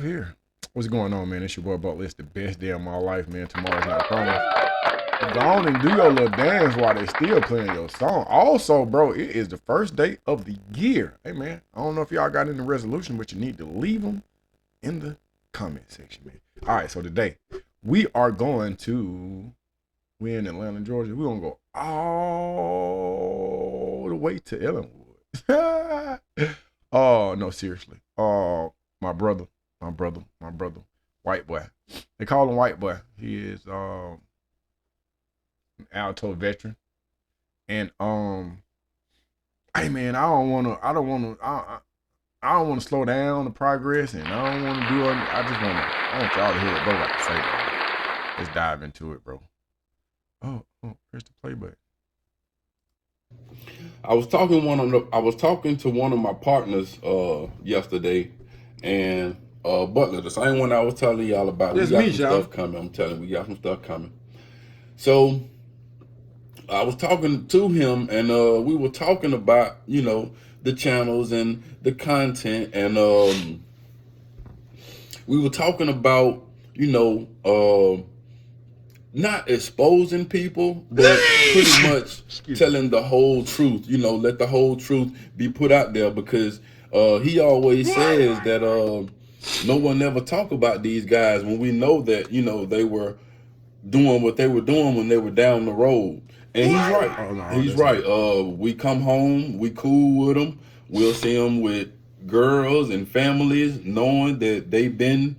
Here. What's going on, man? It's your boy Buck. It's the best day of my life, man. Tomorrow's not promised. Go on and do your little dance while they still playing your song. Also, bro, it is the first day of the year. Hey, man, I don't know if y'all got any resolution, but you need to leave them in the comment section, man. All right, so today we are going to, we're in Atlanta, Georgia. We're going to go all the way to Ellenwood. Oh, no, seriously. Oh, my brother, white boy. They call him white boy. He is an Alto veteran. And hey man, I don't wanna slow down the progress, and I don't wanna do it. I want y'all to hear what bro got to say, bro. Let's dive into it, bro. Oh, press the play button. I was talking to one of my partners yesterday, and Butler, the same one I was telling y'all about. It's we got me, some y'all. stuff coming. I'm telling you, we got some stuff coming. So I was talking to him, and we were talking about the channels and the content, and we were talking about not exposing people, but pretty much telling the whole truth. Let the whole truth be put out there, because he always says that no one ever talk about these guys when we know that they were doing what they were doing when they were down the road. And he's right. Oh, no, He's right. We come home, we cool with them. We'll see them with girls and families, knowing that they've been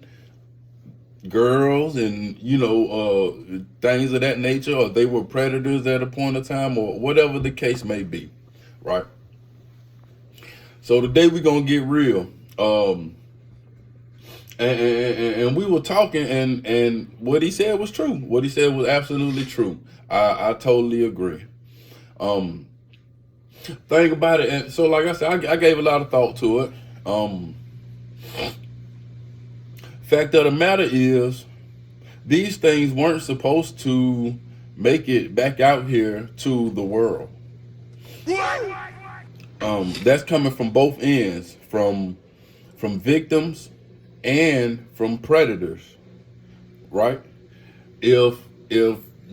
girls and things of that nature, or they were predators at a point of time, or whatever the case may be, right? So today we're gonna get real. And we were talking, and what he said was true. What he said was absolutely true. I totally agree. Think about it. And so, like I said, I gave a lot of thought to it. Fact of the matter is, these things weren't supposed to make it back out here to the world. That's coming from both ends, from victims and from predators, right? If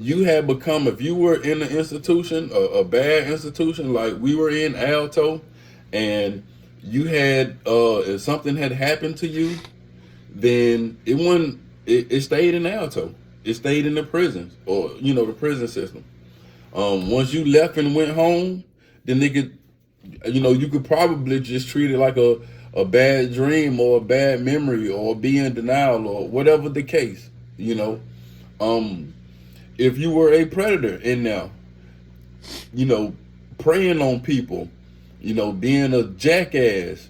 you had become, if you were in an institution, a bad institution like we were in Alto, and you had if something had happened to you, then it stayed in Alto. It stayed in the prisons, or the prison system. Once you left and went home, then they could, you could probably just treat it like a bad dream or a bad memory, or be in denial, or whatever the case. If you were a predator in there, preying on people, being a jackass,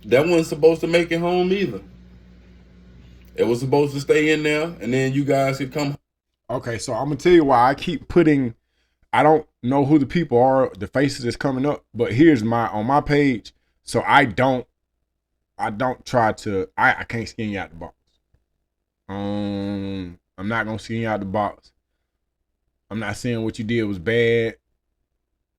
that wasn't supposed to make it home either. It was supposed to stay in there, and then you guys could come. Okay, so I'm gonna tell you why I keep putting, I don't know who the people are, the faces that's coming up, but here's on my page. So I don't try to, I can't skin you out the box. I'm not gonna skin you out the box. I'm not saying what you did was bad,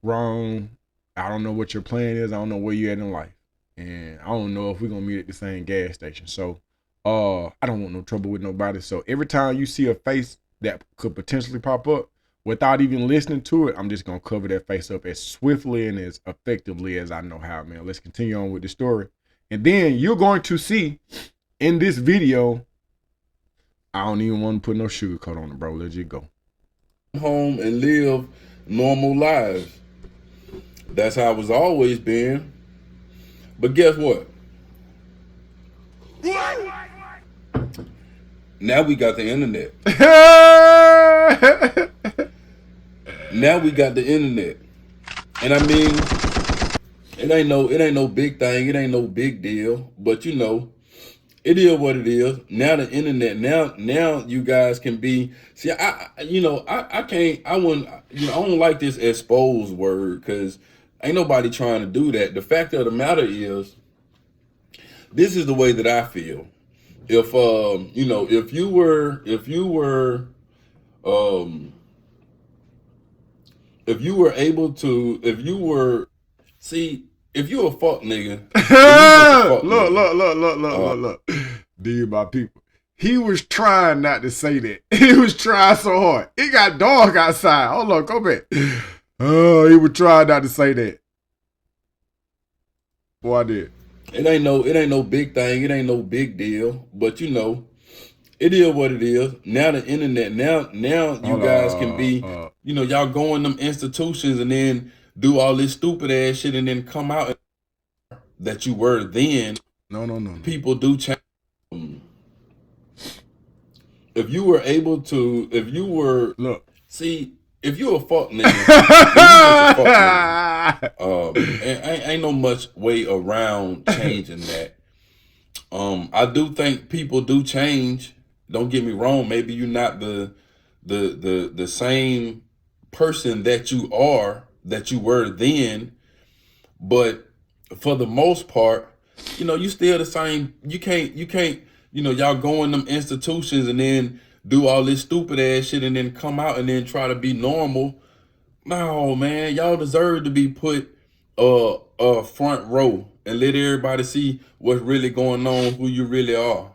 wrong. I don't know what your plan is. I don't know where you're at in life. And I don't know if we're gonna meet at the same gas station. So I don't want no trouble with nobody. So every time you see a face that could potentially pop up, without even listening to it, I'm just gonna cover that face up as swiftly and as effectively as I know how, man. Let's continue on with the story. And then you're going to see in this video, I don't even want to put no sugarcoat on it, bro. Let you go. Home and live normal lives. That's how it's always been. But guess what? Now we got the internet. Now we got the internet. And I mean, it ain't no big thing, it ain't no big deal, but it is what it is. Now the internet, now you guys can be, see, I don't like this exposed word, because ain't nobody trying to do that. The fact of the matter is, this is the way that I feel. If if you were able to, if you a fuck nigga, then you just a fuck nigga. Look. Did by people. He was trying not to say that. He was trying so hard. It got dark outside. Hold on, go back. Oh, he was trying not to say that. Boy, I did. It ain't no big thing. It ain't no big deal. But you know, it is what it is. Now the internet. Now you guys can be. You know, y'all go in them institutions and then do all this stupid ass shit and then come out that you were then. No. People do change. If you were able to, if you were see, if you a fuck nigga, ain't no much way around changing that. I do think people do change. Don't get me wrong. Maybe you're not the same person that you were then, but for the most part, you know, you still the same. You can't, you know, y'all go in them institutions and then do all this stupid ass shit and then come out and then try to be normal. No, man, y'all deserve to be put front row and let everybody see what's really going on, who you really are.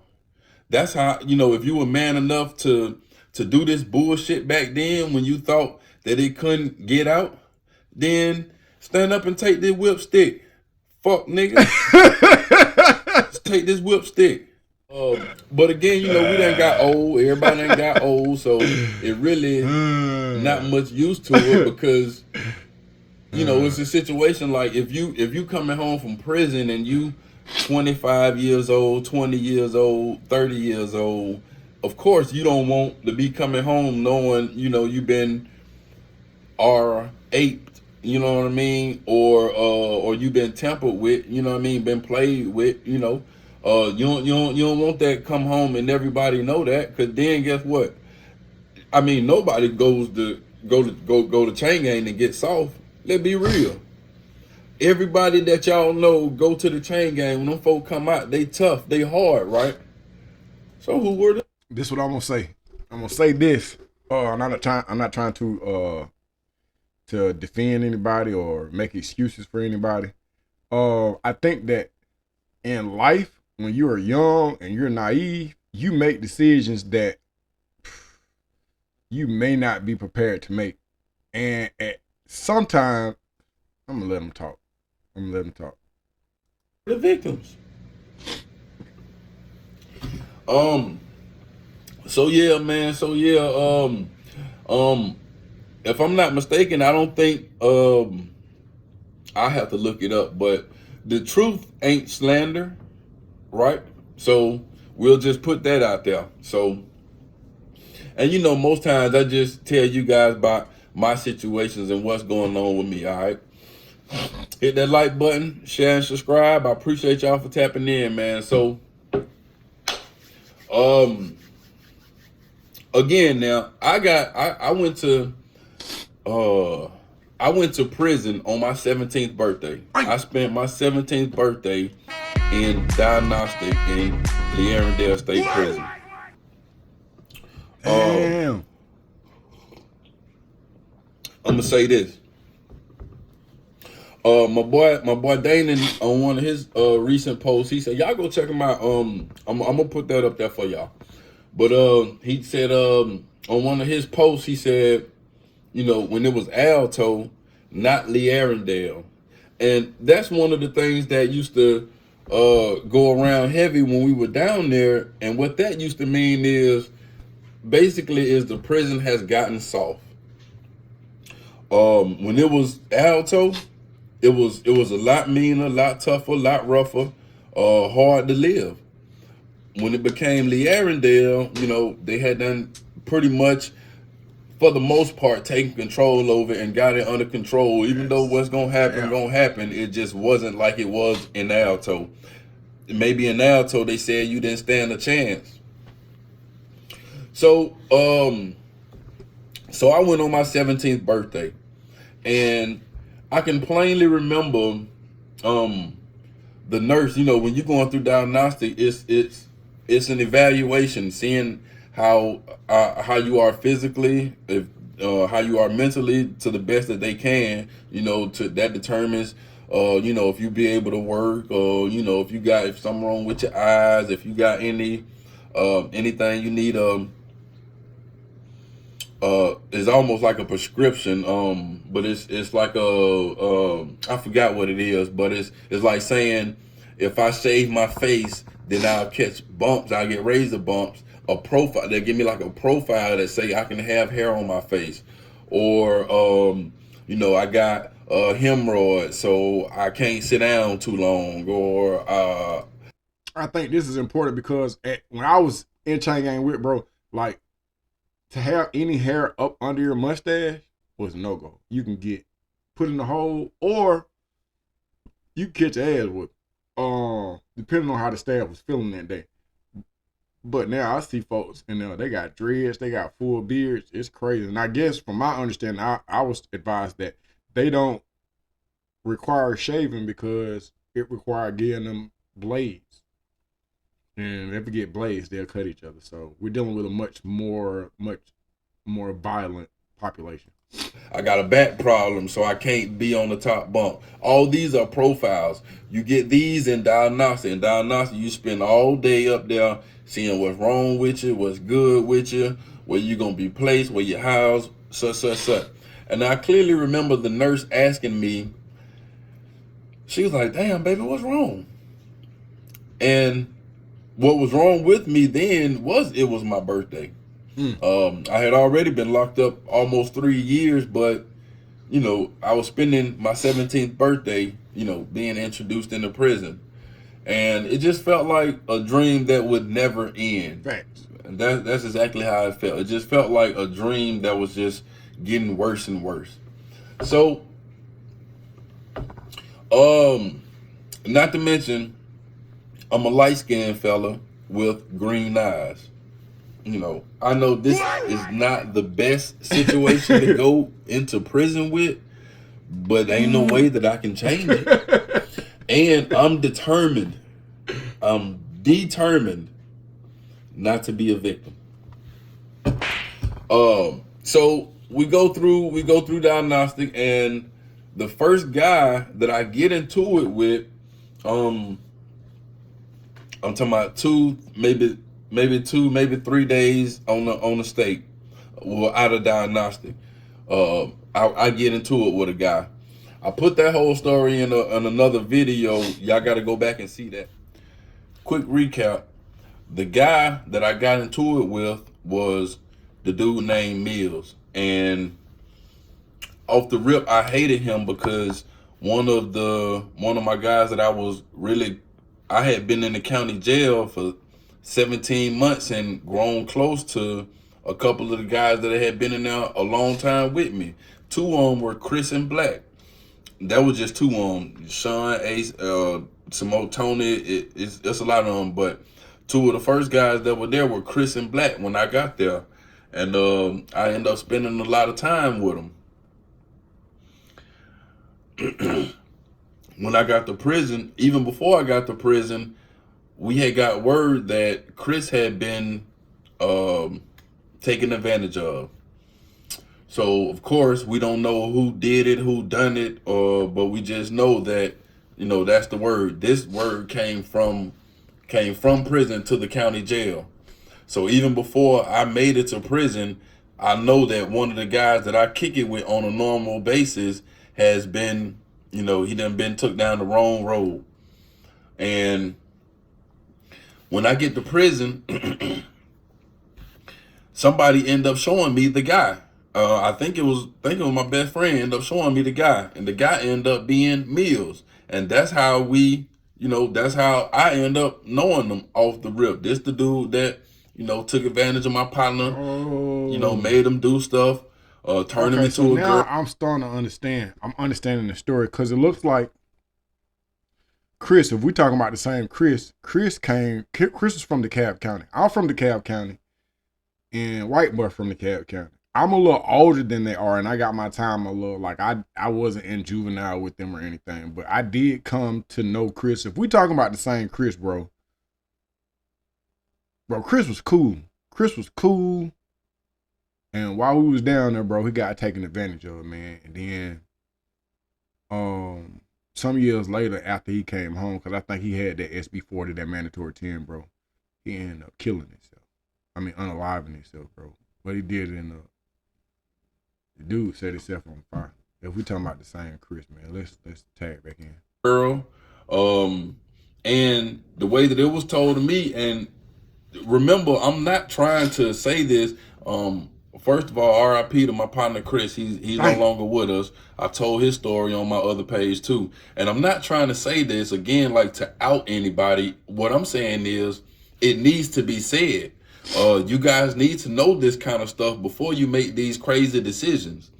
That's how, you know, if you were man enough to do this bullshit back then when you thought that it couldn't get out, then stand up and take this whip stick. Fuck nigga. Just take this whip stick. But again, you know, we done got old. Everybody done got old, so it really not much use to it because, you know, it's a situation like if you coming home from prison and you 25 years old, 20 years old, 30 years old, of course you don't want to be coming home knowing, you know, you've been aped, you know what I mean, or you've been tampered with, you know what I mean, been played with, you know. You don't want that come home and everybody know that, because then guess what? I mean, nobody goes to go to chain gang and get soft. Let's be real. Everybody that y'all know go to the chain gang. When them folk come out, they tough, they hard, right? So who were they? This is what I'm gonna say. I'm gonna say this. I'm not trying to defend anybody or make excuses for anybody. I think that in life, when you are young and you're naive, you make decisions that you may not be prepared to make. And at sometimes, I'm gonna let them talk. The victims. So yeah, man. So yeah. If I'm not mistaken, I don't think. I have to look it up, but the truth ain't slander, right? So we'll just put that out there. So, and you know, most times I just tell you guys about my situations and what's going on with me. All right. Hit that like button, share and subscribe. I appreciate y'all for tapping in, man. So, again, now I went to prison on my 17th birthday. I spent my 17th birthday in diagnostic in the Arendelle State Prison. Damn. I'm gonna say this. My boy Dana, on one of his recent posts, he said, y'all go check him out. I'm gonna put that up there for y'all. But he said on one of his posts, he said, you know, when it was Alto, not Lee Arendelle. And that's one of the things that used to go around heavy when we were down there. And what that used to mean is basically is the prison has gotten soft. When it was Alto, it was a lot meaner, a lot tougher, a lot rougher, hard to live. When it became Lee Arendelle, you know, they had done pretty much, for the most part, taken control over it and got it under control. Even though what's gonna happen, it just wasn't like it was in Alto. Maybe in Alto they said you didn't stand a chance. So I went on my 17th birthday, and I can plainly remember the nurse, you know, when you're going through diagnostic, it's an evaluation, seeing how you are physically, how you are mentally to the best that they can, you know, that determines if you be able to work, or if something wrong with your eyes, if you got anything you need, it's almost like a prescription, but it's like I forgot what it is, but it's like saying, if I shave my face, then I'll catch bumps, I'll get razor bumps. A profile, they give me like a profile that say I can have hair on my face, or I got hemorrhoids, so I can't sit down too long, or I think this is important because when I was in chain gang with bro, like, to have any hair up under your mustache was no go. You can get put in the hole, or you can catch your ass with, depending on how the staff was feeling that day. But now I see folks, and they got dreads, they got full beards. It's crazy. And I guess from my understanding, I was advised that they don't require shaving because it required getting them blades. And if we get blades, they'll cut each other. So we're dealing with a much more violent population. I got a back problem, so I can't be on the top bunk. All these are profiles. You get these in diagnostic. In diagnostic, you spend all day up there seeing what's wrong with you, what's good with you, where you're going to be placed, where your house, such. And I clearly remember the nurse asking me, she was like, damn, baby, what's wrong? And what was wrong with me then was it was my birthday. I had already been locked up almost 3 years, but I was spending my 17th birthday, being introduced into prison, and it just felt like a dream that would never end. Facts. And that's exactly how it felt. It just felt like a dream that was just getting worse and worse. So, not to mention, I'm a light-skinned fella with green eyes. I know this is not the best situation to go into prison with, but ain't no way that I can change it. And I'm determined not to be a victim. So we go through diagnostic, and the first guy that I get into it with, I'm talking about 3 days on the stake, or out of diagnostic. I get into it with a guy. I put that whole story in another video. Y'all got to go back and see that. Quick recap: the guy that I got into it with was the dude named Mills, and off the rip, I hated him because one of my guys that I had been in the county jail for 17 months and grown close to a couple of the guys that had been in there a long time with me. 2 of them were Chris and Black. That was just 2 of them. Sean, Ace, Samo, Tony. It's a lot of them, but 2 of the first guys that were there were Chris and Black when I got there, and I ended up spending a lot of time with them. When I got to prison, even before I got to prison, we had got word that Chris had been taken advantage of. So of course we don't know who did it, who done it, but we just know that that's the word. This word came from prison to the county jail. So even before I made it to prison, I know that one of the guys that I kick it with on a normal basis has been, he done been took down the wrong road. And when I get to prison, somebody ended up showing me the guy. I think it was my best friend ended up showing me the guy, and the guy ended up being Mills, and that's how that's how I end up knowing them off the rip. This the dude that took advantage of my partner, made him do stuff, turned him into a girl. I'm starting to understand. I'm understanding the story because it looks like Chris, if we talking about the same Chris was from DeKalb County. I'm from DeKalb County, and White Boy from DeKalb County. I'm a little older than they are, and I got my time a little, like, I wasn't in juvenile with them or anything, but I did come to know Chris. If we talking about the same Chris, bro, Chris was cool. And while we was down there, bro, he got taken advantage of, man. And then, some years later after he came home, because I think he had that SB40, that mandatory 10, bro. He ended up killing himself. I mean, unaliving himself, bro. But he did it in the dude set himself on fire. If we talking about the same Chris, man, let's tag back in. Girl, and the way that it was told to me, and remember, I'm not trying to say this. First of all, R.I.P. to my partner Chris. He's no longer with us. I told his story on my other page too, and I'm not trying to say this again like to out anybody. What I'm saying is, it needs to be said. You guys need to know this kind of stuff before you make these crazy decisions.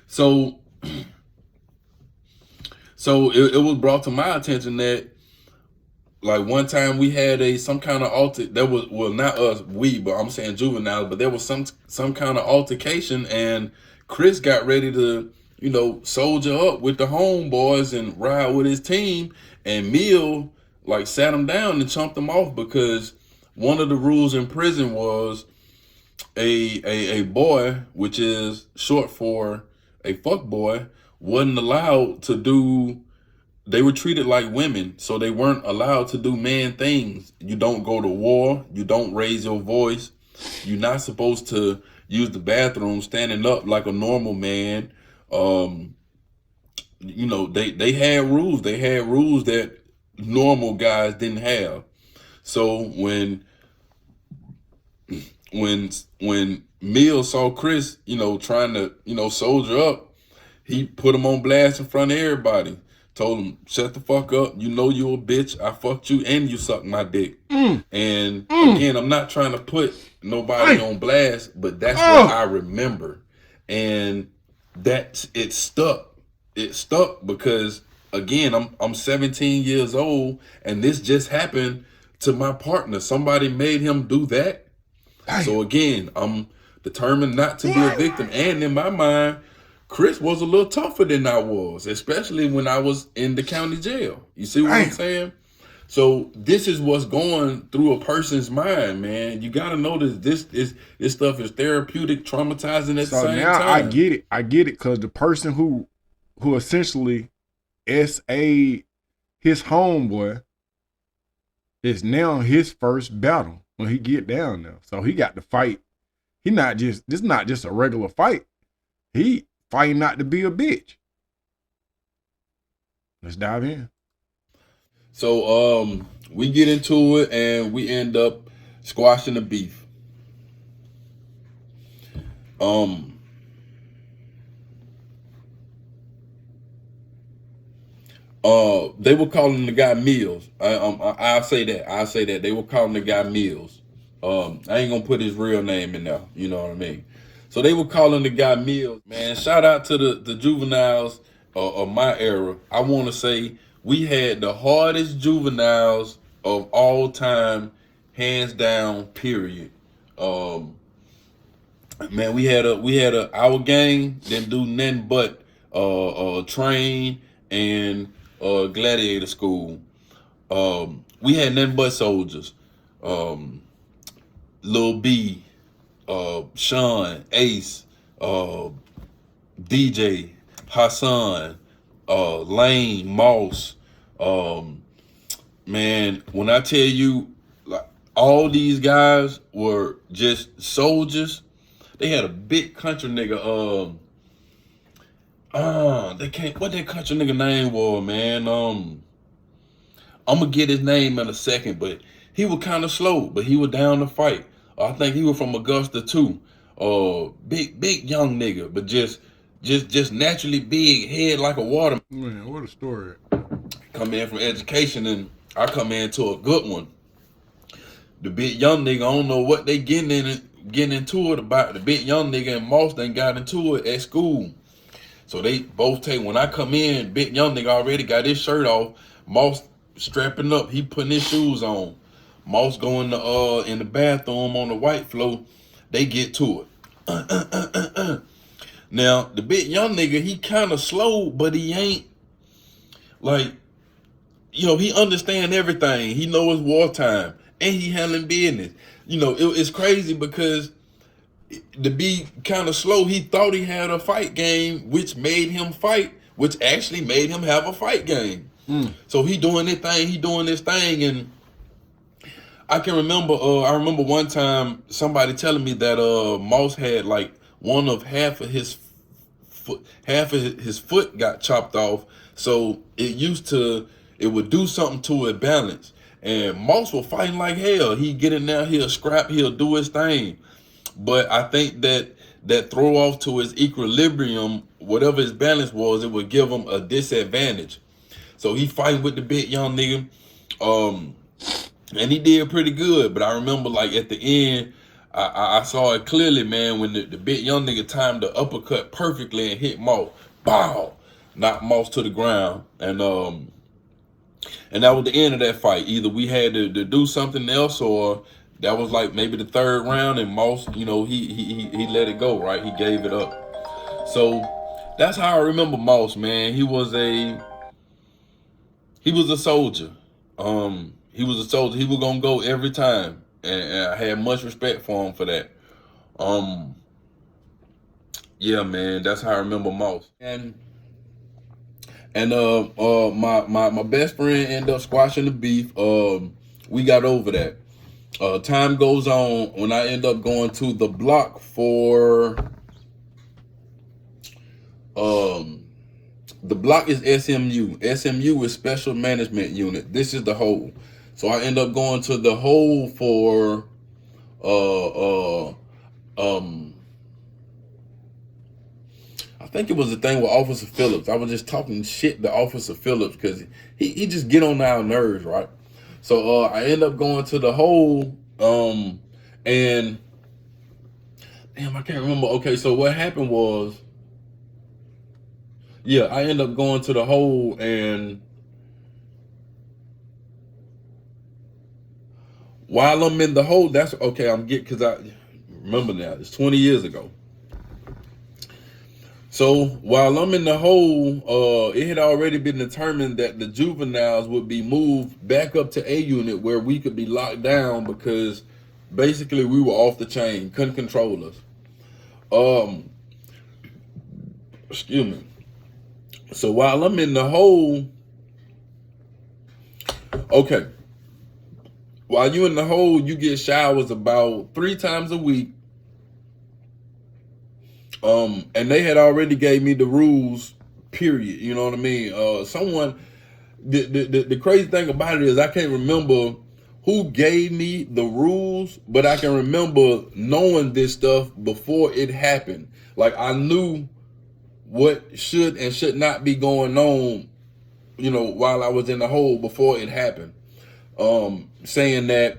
So it was brought to my attention that, like, one time we had some kind of not us, but I'm saying juveniles, but there was some kind of altercation, and Chris got ready to, soldier up with the homeboys and ride with his team, and Mill like sat him down and chumped him off, because one of the rules in prison was a boy, which is short for a fuck boy, wasn't allowed to do. They were treated like women, so they weren't allowed to do man things. You don't go to war. You don't raise your voice. You're not supposed to use the bathroom standing up like a normal man. They had rules. They had rules that normal guys didn't have. So when Mill saw Chris, trying to, soldier up, he put him on blast in front of everybody. Told him, shut the fuck up. You know you a bitch. I fucked you and you sucked my dick. And again, I'm not trying to put nobody on blast, but that's what I remember. And it stuck. It stuck because, again, I'm 17 years old, and this just happened to my partner. Somebody made him do that. So again, I'm determined not to be a victim. And in my mind, Chris was a little tougher than I was, especially when I was in the county jail. You see what I'm saying? So this is what's going through a person's mind, man. You got to know this stuff is therapeutic, traumatizing at the same time. So now I get it, because the person who essentially S.A. his homeboy is now his first battle when he get down there. So he got to fight. This is not just a regular fight. He fighting not to be a bitch. Let's dive in. So we get into it and we end up squashing the beef. They were calling the guy Mills. I'll say that. They were calling the guy Mills. I ain't gonna put his real name in there. You know what I mean? So they were calling the guy Mills. Man, shout out to the juveniles of my era. I want to say we had the hardest juveniles of all time, hands down, period. Man, we had our gang didn't do nothing but train and gladiator school. We had nothing but soldiers. Lil B, Sean, Ace, DJ, Hassan, Lane, Moss. Man, when I tell you, like, all these guys were just soldiers. They had a big country nigga. What that country nigga name was, man? I'm gonna get his name in a second, but he was kind of slow, but he was down to fight. I think he was from Augusta too. Big young nigga, but just naturally big, head like a water. Man, what a story. Come in from education, and I come into a good one. The big young nigga, I don't know what they getting into it about. The big young nigga and Moss done got into it at school. So they both when I come in, big young nigga already got his shirt off. Moss strapping up, he putting his shoes on. Moss going to in the bathroom on the white floor. They get to it. Now, the big young nigga, he kind of slow, but he ain't like, he understand everything. He know it's wartime, and he handling business. It's crazy because to be kind of slow, he thought he had a fight game, which made him fight which actually made him have a fight game. So he doing this thing, and I can remember. I remember one time somebody telling me that Moss had like half of his foot got chopped off. So it would do something to his balance. And Moss was fighting like hell. He get in there, he'll scrap, he'll do his thing. But I think that throw off to his equilibrium, whatever his balance was, it would give him a disadvantage. So he fighting with the big young nigga. And he did pretty good. But I remember like at the end, I saw it clearly, man, when the big young nigga timed the uppercut perfectly and hit Moss. Bow! Knocked Moss to the ground. And that was the end of that fight. Either we had to do something else, or that was like maybe the third round, and Moss, he let it go, right? He gave it up. So that's how I remember Moss, man. He was a soldier. He was a soldier. He was gonna go every time, and I had much respect for him for that. Yeah, man, that's how I remember Moss. And my best friend ended up squashing the beef. We got over that. Time goes on when I end up going to the block for the block is SMU. SMU is Special Management Unit. This is the hole. So I end up going to the hole for I think it was the thing with Officer Phillips. I was just talking shit to Officer Phillips because he just get on our nerves, right? So I end up going to the hole, and damn, I can't remember. Okay, so what happened was, yeah, I end up going to the hole, and while I'm in the hole, that's okay. Because I remember now, it's 20 years ago. So while I'm in the hole, it had already been determined that the juveniles would be moved back up to A unit where we could be locked down because basically we were off the chain, couldn't control us. Excuse me. So while I'm in the hole, okay. While you in the hole, you get showers about 3 times a week. And they had already gave me the rules, period. You know what I mean? The crazy thing about it is I can't remember who gave me the rules, but I can remember knowing this stuff before it happened. Like I knew what should and should not be going on, while I was in the hole before it happened. Saying that,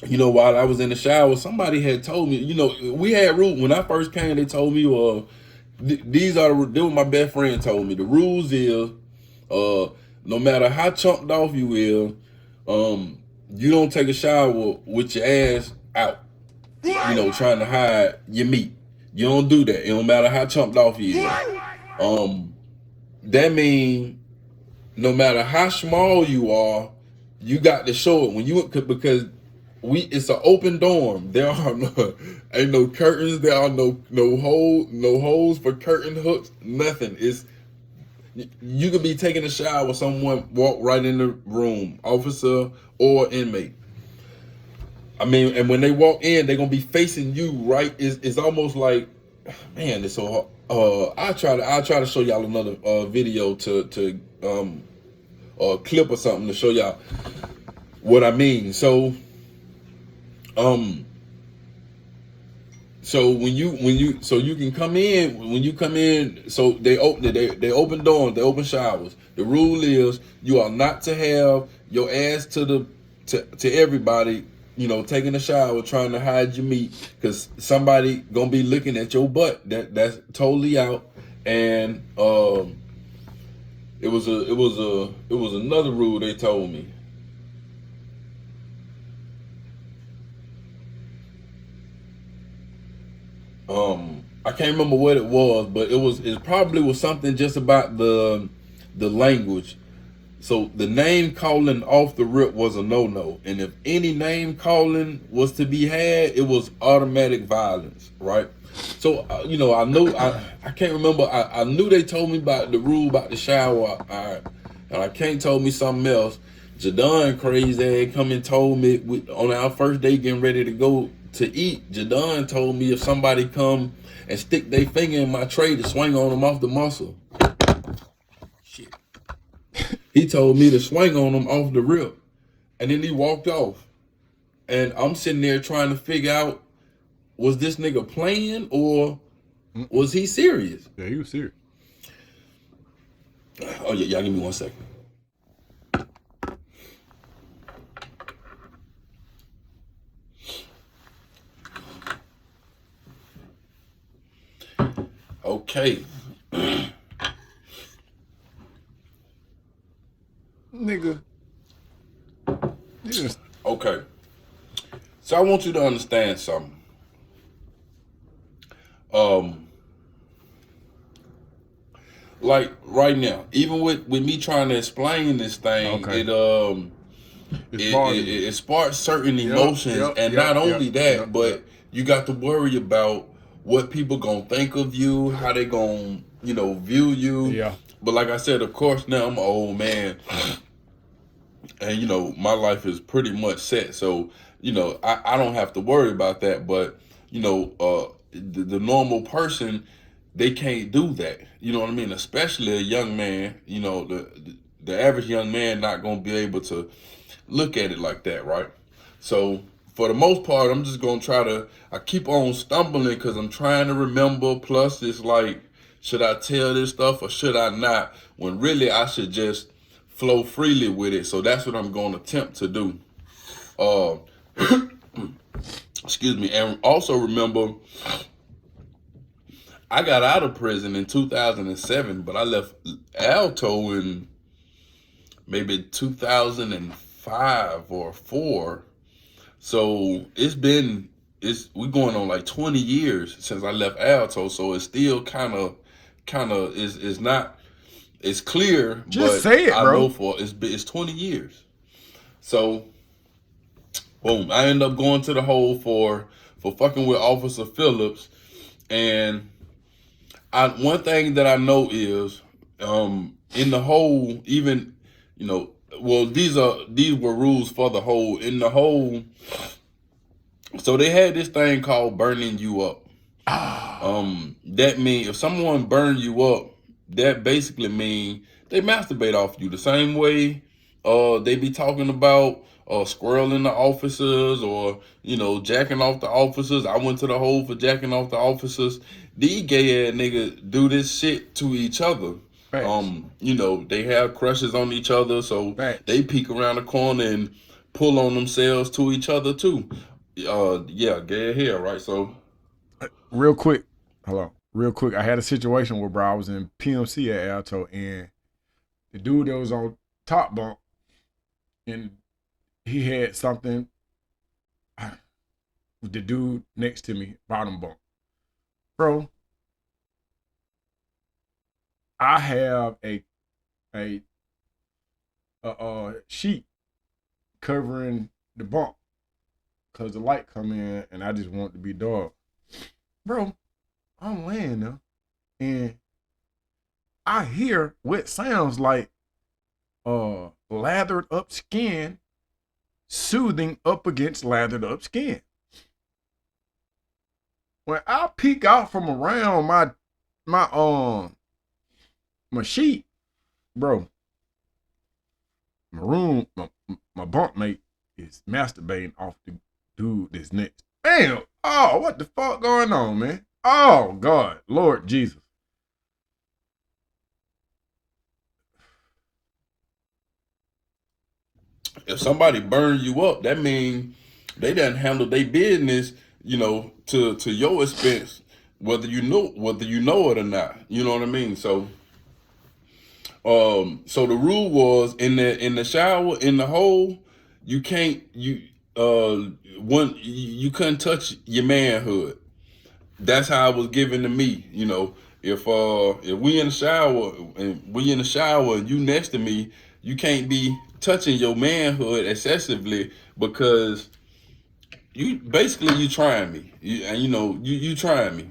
while I was in the shower, somebody had told me, we had rules. When I first came, they told me, these are my best friend told me. The rules is, no matter how chunked off you is, you don't take a shower with your ass out, trying to hide your meat. You don't do that. It don't matter how chunked off you is. That means no matter how small you are, you got to show it because it's an open dorm. There are ain't no curtains. There are no holes for curtain hooks. Nothing. You could be taking a shower. Someone walk right in the room, officer or inmate. I mean, and when they walk in, they're gonna be facing you right. It's almost like, man, it's so hard. I'll try to show y'all another video to or clip or something to show y'all what I mean. So you can come in when you come in. So they open doors, they open showers. The rule is you are not to have your ass to everybody, taking a shower trying to hide your meat, because somebody gonna be looking at your butt. That's totally out. And it was another rule they told me. I can't remember what it was, but it probably was something just about the language. So the name calling off the rip was a no-no, and if any name calling was to be had, it was automatic violence, right? So I know I can't remember. I knew they told me about the rule about the shower. And I can't told me something else. Jadon crazy ass come and told me on our first day getting ready to go to eat. Jadon told me if somebody come and stick their finger in my tray to swing on them off the muscle. Shit. He told me to swing on them off the rip, and then he walked off. And I'm sitting there trying to figure out, was this nigga playing or was he serious? Yeah, he was serious. Oh yeah, y'all give me 1 second. Okay. Nigga. Yes. Okay. So I want you to understand something. Like right now, even with me trying to explain this thing, Okay. it sparks certain emotions, and not only that, but you got to worry about what people gonna think of you, how they gonna view you. Yeah. But like I said, of course, now I'm an old man, and my life is pretty much set, so I don't have to worry about that. But the normal person, they can't do that. You know what I mean? Especially a young man. The average young man not gonna be able to look at it like that, right? So for the most part, I'm just gonna I keep on stumbling because I'm trying to remember. Plus, it's like, should I tell this stuff or should I not? When really I should just flow freely with it. So that's what I'm gonna attempt to do. Excuse me. And also remember, I got out of prison in 2007, but I left Alto in maybe 2005 or 4. So we're going on like 20 years since I left Alto. So it's still kind of is not, it's clear. Just but say it, I bro. know it's 20 years. So boom, I end up going to the hole for fucking with Officer Phillips. And one thing that I know is, in the hole, even, well, these were rules for the hole. In the hole, so they had this thing called burning you up. That means if someone burned you up, that basically means they masturbate off you the same way they be talking about squirreling the officers, or jacking off the officers. I went to the hole for jacking off the officers. These gay ass niggas do this shit to each other. Facts. They have crushes on each other, so Facts. they peek around the corner and pull on themselves to each other too. Yeah, gay hair, right? So real quick, I had a situation where, bro, I was in PMC at Alto, and the dude that was on top bunk, and he had something with the dude next to me, bottom bunk. Bro, I have a sheet covering the bunk because the light come in and I just want it to be dark. Bro, I'm laying there and I hear what sounds like lathered up skin soothing up against lathered up skin. When I peek out from around my sheet, bro, my bunk mate is masturbating off the dude that's next. Damn! Oh, what the fuck going on, man? Oh God, Lord Jesus. If somebody burns you up, that means they done handle their business, to your expense, whether you know it or not. You know what I mean? So so the rule was, in the shower, in the hole, you can't you couldn't touch your manhood. That's how it was given to me. If we in the shower and you next to me, you can't be touching your manhood excessively because you trying me. You trying me.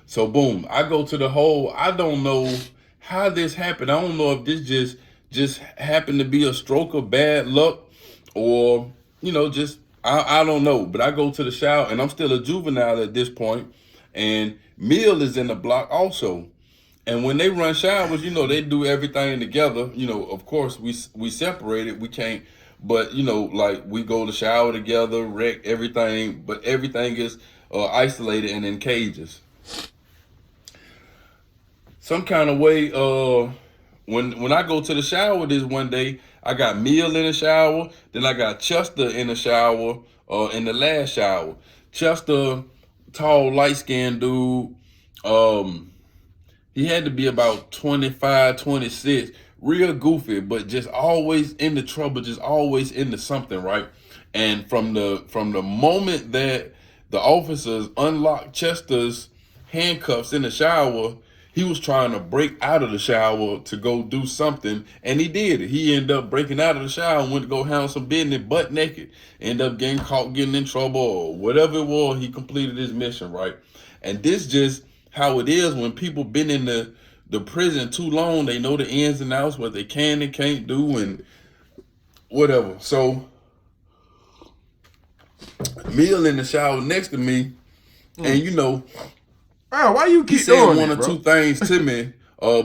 So boom, I go to the hole. I don't know how this happened. I don't know if this just happened to be a stroke of bad luck, or just I don't know. But I go to the shower, and I'm still a juvenile at this point, and Mill is in the block also. And when they run showers, they do everything together. Of course, we separated. We can't, but like we go to shower together, wreck everything, but everything is isolated and in cages. Some kind of way, when I go to the shower this one day, I got Mill in the shower, then I got Chester in the shower, in the last shower. Chester, tall, light-skinned dude, he had to be about 25, 26, real goofy, but just always into trouble, just always into something, right? And from the moment that the officers unlocked Chester's handcuffs in the shower, he was trying to break out of the shower to go do something, and he did it. He ended up breaking out of the shower and went to go handle some business butt naked. Ended up getting caught, getting in trouble, or whatever it was. He completed his mission, right? And this just how it is when people been in the prison too long. They know the ins and outs, what they can and can't do, and whatever. So Mill in the shower next to me, and Why you keep he said doing one it, or two things to me,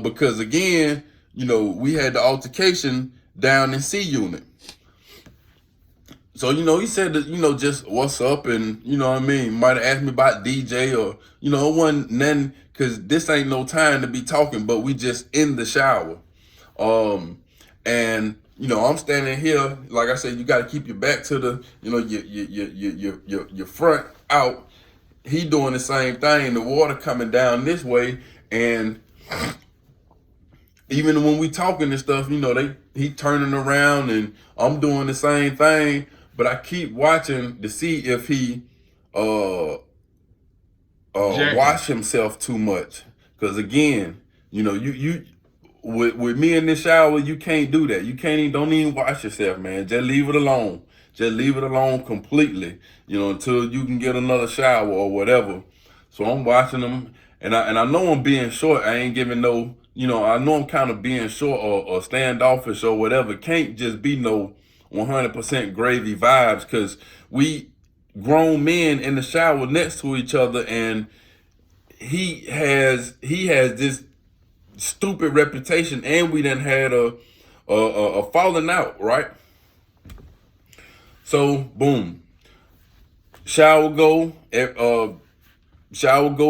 because again, we had the altercation down in C unit. So, he said that, just what's up, and what I mean, might have asked me about DJ, or, it wasn't nothing, because this ain't no time to be talking, but we just in the shower. And, I'm standing here, like I said, you got to keep your back to the, your front out. He doing the same thing, the water coming down this way, and even when we talking and stuff, he turning around, and I'm doing the same thing, but I keep watching to see if he wash himself too much. Because again, you with me in the shower, you can't do that. You don't even wash yourself, man. Just leave it alone. Just leave it alone completely, until you can get another shower or whatever. So I'm watching him, and I know I'm being short. I ain't giving no, I know I'm kind of being short or standoffish or whatever. Can't just be no 100% gravy vibes, because we grown men in the shower next to each other, and he has this stupid reputation, and we done had a falling out, right? So boom, shower go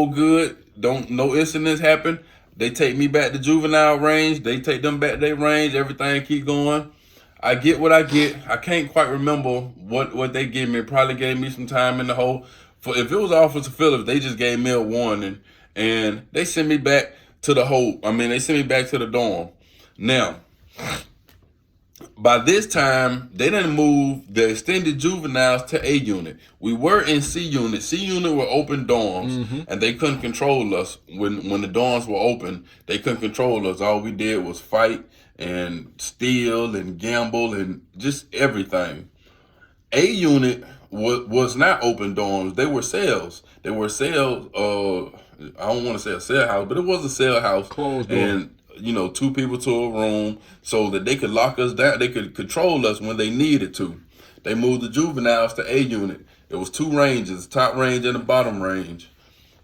good. Don't no incidents happen. They take me back to juvenile range. They take them back to their range. Everything keep going. I get what I get. I can't quite remember what they gave me. Probably gave me some time in the hole. For if it was Officer Phillips, they just gave me a warning, and they sent me back to the hole. I mean, they sent me back to the dorm. Now, by this time, they didn't move the extended juveniles to A unit. We were in C unit. C unit were open dorms, and they couldn't control us when the dorms were open. They couldn't control us. All we did was fight and steal and gamble and just everything. A unit was not open dorms. They were cells. They were cells. I don't want to say a cell house, but it was a cell house. Closed door. And two people to a room, so that they could lock us down. They could control us when they needed to. They moved the juveniles to A unit. It was two ranges, top range and the bottom range.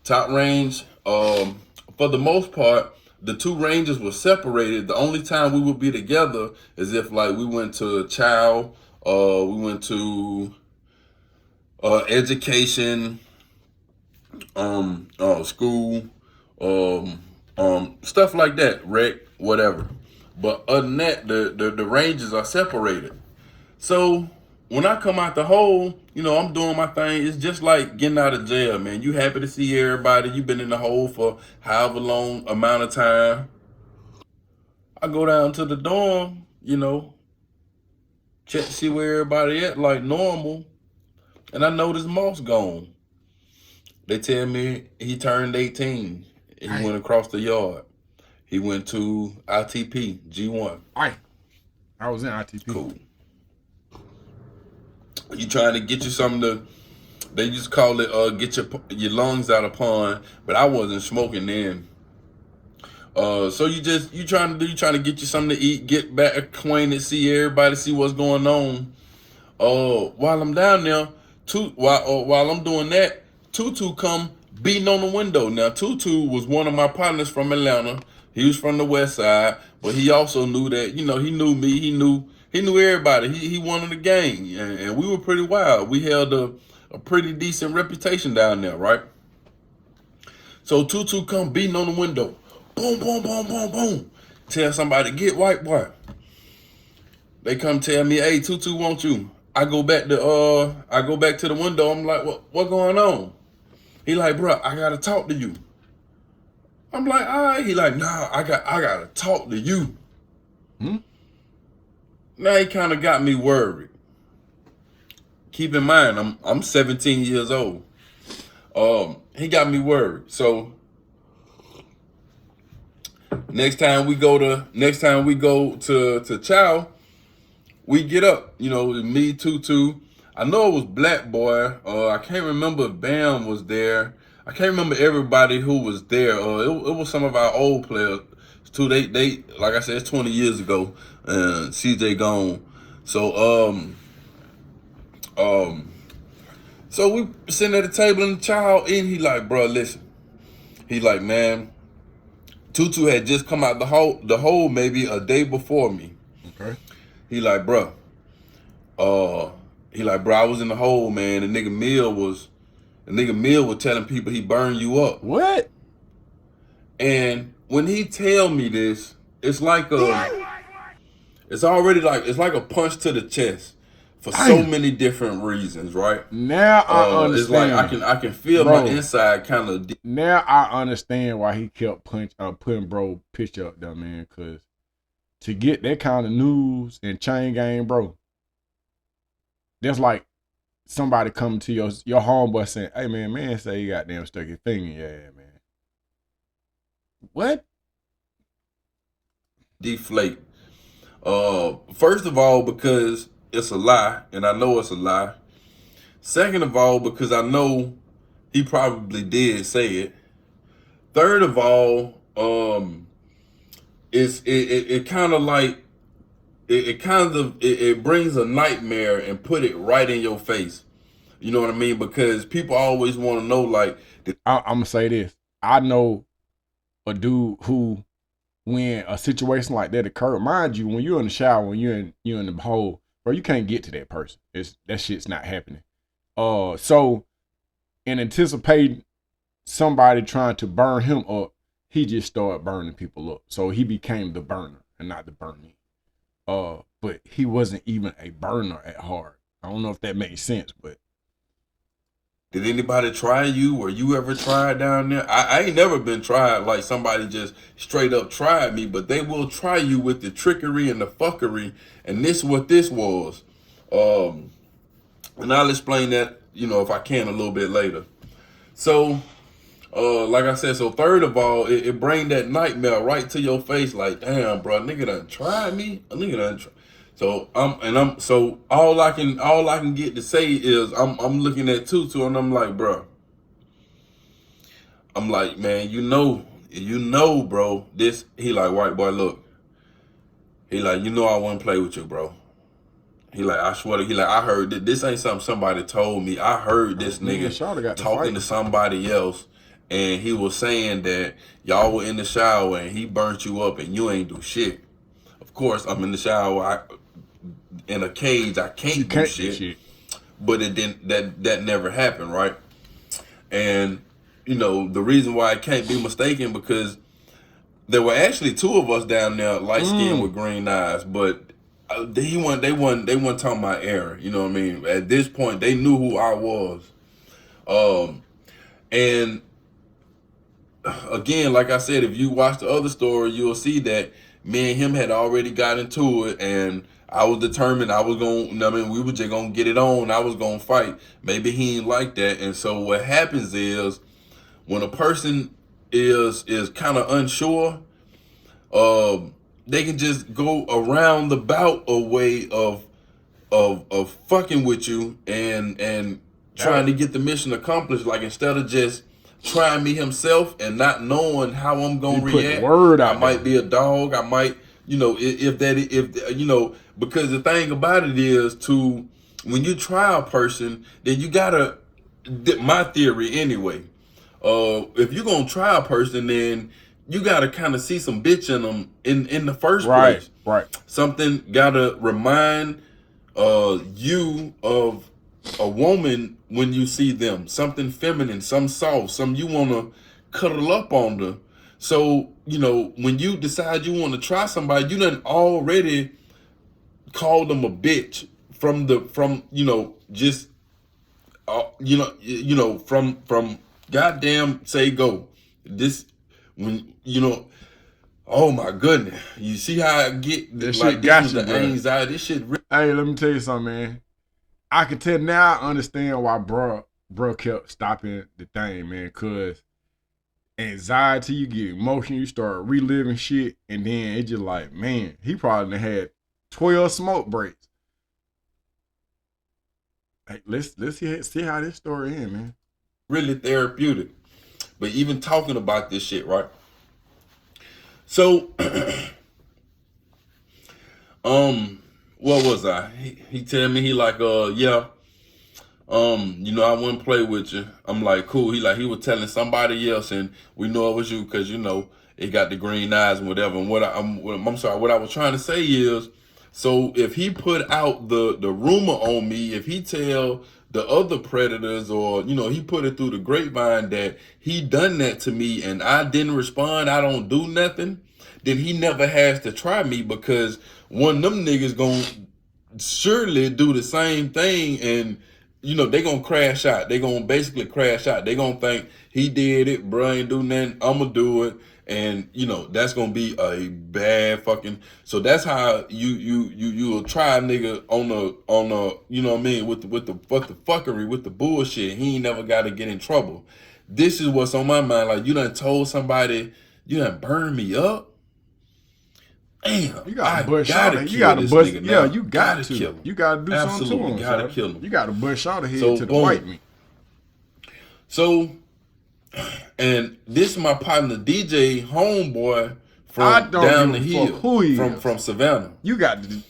Top range, for the most part, the two ranges were separated. The only time we would be together is if like we went to chow, we went to education, school, stuff like that, rec, whatever. But other than that, the ranges are separated. So when I come out the hole, I'm doing my thing. It's just like getting out of jail, man. You happy to see everybody. You've been in the hole for however long amount of time. I go down to the dorm, check to see where everybody at, like normal. And I notice Moss gone. They tell me he turned 18. He went across the yard. He went to ITP, G1. Aye. I was in ITP. Cool. You trying to get you something to, they used to call it get your lungs out of pond, but I wasn't smoking then. So you trying to get you something to eat, get back acquainted, see everybody, see what's going on. While I'm down there, while I'm doing that, Tutu come beating on the window. Now Tutu was one of my partners from Atlanta. He was from the West Side, but he also knew that, he knew me. He knew everybody. He wanted the gang, and we were pretty wild. We held a pretty decent reputation down there, right? So Tutu come beating on the window. Boom, boom, boom, boom, boom. Tell somebody, get white boy. They come tell me, hey, Tutu want you. I go back to the window. I'm like, what going on? He like, bro, I gotta talk to you. I'm like, all right. He like, nah, I gotta talk to you. Now he kind of got me worried. Keep in mind, I'm 17 years old. He got me worried. So next time we go to Chow, we get up. Me, Tutu. I know it was Black Boy. I can't remember if Bam was there. I can't remember everybody who was there. It was some of our old players too. They like I said, it's 20 years ago. And CJ gone. So we sitting at the table and the child and he like, bro, listen. He like, man, Tutu had just come out the hole maybe a day before me. Okay. He like, bro, I was in the hole, man. The nigga Mill was telling people he burned you up. What? And when he tell me this, it's like it's like a punch to the chest for so many different reasons, right? Now I understand. It's like I can feel my inside kind of. Now I understand why he kept putting bro picture up there, man. Cause to get that kind of news and chain gang, bro, that's like somebody coming to your homeboy saying, "Hey man say you goddamn stuck your finger in your ass, man." What? Deflate. First of all, because it's a lie, and I know it's a lie. Second of all, because I know he probably did say it. Third of all, it kind of like it brings a nightmare and put it right in your face. You know what I mean? Because people always want to know, like, I'm gonna say this. I know a dude who, when a situation like that occurred, mind you, when you're in the shower, when you're in the hole, bro, you can't get to that person. That shit's not happening. So in anticipating somebody trying to burn him up, he just started burning people up. So he became the burner and not the burning. But he wasn't even a burner at heart. I don't know if that makes sense, but. Did anybody try you? Were you ever tried down there? I ain't never been tried like somebody just straight up tried me, but they will try you with the trickery and the fuckery, and this what this was. And I'll explain that, if I can a little bit later. So, like I said, so third of all, it bring that nightmare right to your face, like, damn, bro, nigga done tried me. A nigga done tried. So so all I can get to say is I'm looking at Tutu and I'm like, bro. I'm like, man, bro. This, he like, white boy, look. He like, I wouldn't play with you, bro. He like, I swear to, he like, I heard this ain't something somebody told me. I heard this nigga talking to somebody else, and he was saying that y'all were in the shower and he burnt you up and you ain't do shit. Of course, I'm in the shower. In a cage, I can't do shit. But it didn't. That never happened, right? And the reason why it can't be mistaken, because there were actually two of us down there, light skinned with green eyes, but they weren't talking about Aaron. You know what I mean? At this point, they knew who I was. And again, like I said, if you watch the other story, you'll see that me and him had already got into it, and I was determined we were just gonna get it on. I was gonna fight. Maybe he ain't like that. And so what happens is, when a person is kind of unsure, they can just go around about a way of fucking with you and trying to get the mission accomplished. Like instead of just trying me himself and not knowing how I'm gonna react, word I out might there. be a dog. I might, if you know, because the thing about it is to when you try a person, then you gotta. My theory anyway. If you're gonna try a person, then you gotta kind of see some bitch in them in the first Right, place. right. Something gotta remind you of a woman when you see them. Something feminine, some soft, some you wanna cuddle up on them. So you know when you decide you want to try somebody, you done already called them a bitch from just from goddamn say go. This when oh my goodness, you see how I get That like shit this got was you, the bro. anxiety. This shit. Hey, let me tell you something, man. I can tell now. I understand why bro kept stopping the thing, man. Cause anxiety, you get emotion, you start reliving shit, and then it just like, man, he probably done had 12 smoke breaks. Hey, let's see how this story ends, man. Really therapeutic. But even talking about this shit, right? So, what was I? He tell me he like, yeah, I wouldn't play with you. I'm like, cool. He was telling somebody else, and we know it was you because it got the green eyes and whatever. And I'm sorry. What I was trying to say is, so if he put out the rumor on me, if he tell the other predators, or he put it through the grapevine that he done that to me, and I didn't respond, I don't do nothing, then he never has to try me because one of them niggas gonna surely do the same thing, and they gonna crash out. They gonna basically crash out. They gonna think he did it, bro, ain't do nothing, I'ma do it. And that's gonna be a bad fucking. So that's how you'll try a nigga on a what I mean, with the fuckery, with the bullshit. He ain't never gotta get in trouble. This is what's on my mind. Like, you done told somebody, you done burned me up. Damn, You gotta I bust gotta out. You kill gotta this bust. nigga Yeah, now. you got Gotta to. kill him. You gotta do something to Absolutely him. gotta Son. kill him. You gotta bust out head So to the boom. white meat. So, and this is my partner DJ, homeboy I from don't down the give a fuck hill, who he from is. Savannah. You got to.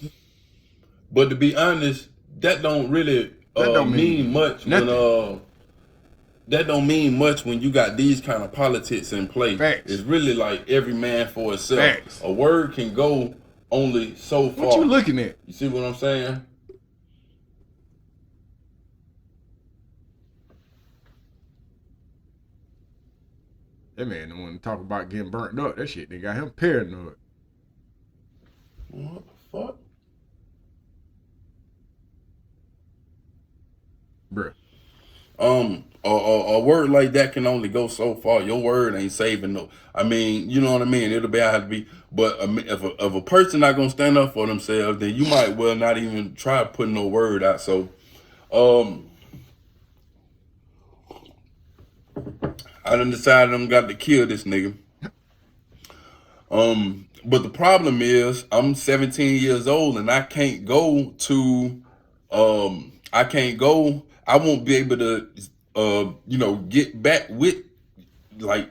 But to be honest, that don't really That don't mean mean much nothing. when you got these kind of politics in play. Facts. It's really like every man for itself. Facts. A word can go only so far. What you looking at? You see what I'm saying? That man don't want to talk about getting burnt up. That shit, they got him paranoid. What the fuck? Bruh. A word like that can only go so far. Your word ain't saving no. I mean, you know what I mean. It'll be have to be. But if a person not gonna stand up for themselves, then you might well not even try putting no word out. So, I done decided I'm got to kill this nigga. But the problem is I'm 17 years old and I can't go to. I can't go. I won't be able to. Get back with like.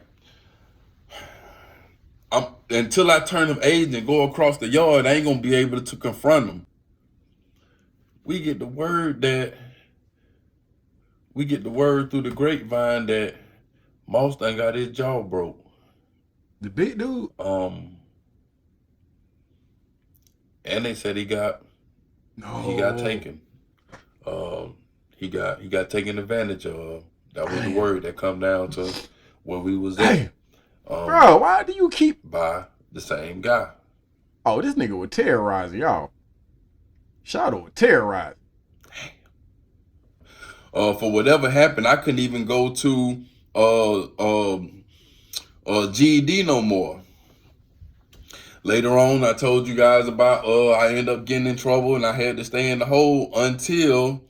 Until I turn of age and go across the yard, I ain't gonna be able to confront them. We get the word through the grapevine that Moss done got his jaw broke. The big dude? And they said he got taken. He got taken advantage of. That was the word that come down to where we was at. Bro, why do you keep by the same guy? Oh, this nigga was terrorizing y'all. Shadow was terrorizing. For whatever happened, I couldn't even go to GED no more. Later on, I told you guys about I ended up getting in trouble and I had to stay in the hole until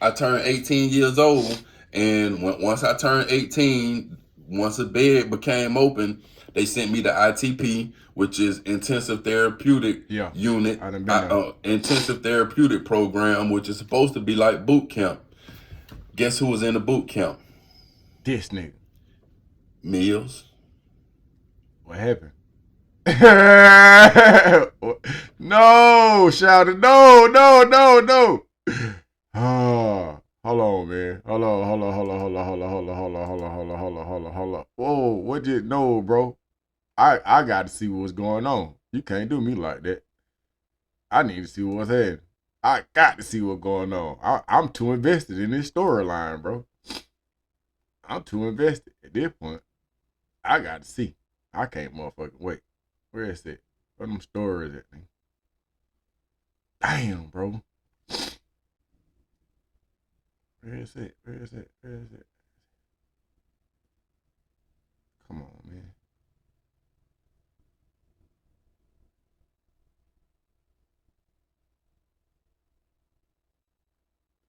I turned 18 years old. And once I turned 18, once a bed became open, they sent me to ITP, which is intensive therapeutic unit. I done been there. Intensive therapeutic program, which is supposed to be like boot camp. Guess who was in the boot camp? This nigga. Meals. What happened? No, shouted. No. Oh, hold on, man. Hold on. Whoa, what did no, bro? I got to see what's going on. You can't do me like that. I need to see what's happening. I got to see what's going on. I'm too invested in this storyline, bro. I'm too invested at this point. I got to see. I can't motherfucking wait. Where is it? Where them stories at, man? Damn, bro. Where is it? Come on, man.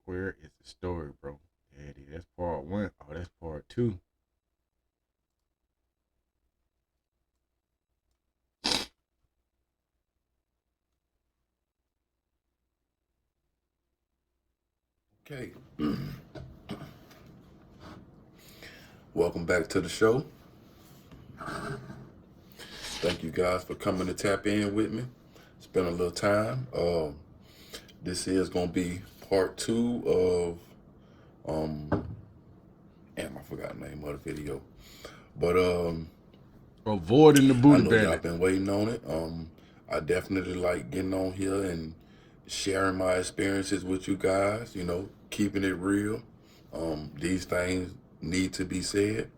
Where is the story, bro? Daddy, that's part 1. Oh, that's part 2. Okay. Welcome back to the show. Thank you guys for coming to tap in with me. It's been a little time. This is gonna be part 2 of damn, I forgot the name of the video. But avoiding the booty I know bandit. y'all been waiting on it. I definitely like getting on here and sharing my experiences with you guys, keeping it real. These things need to be said.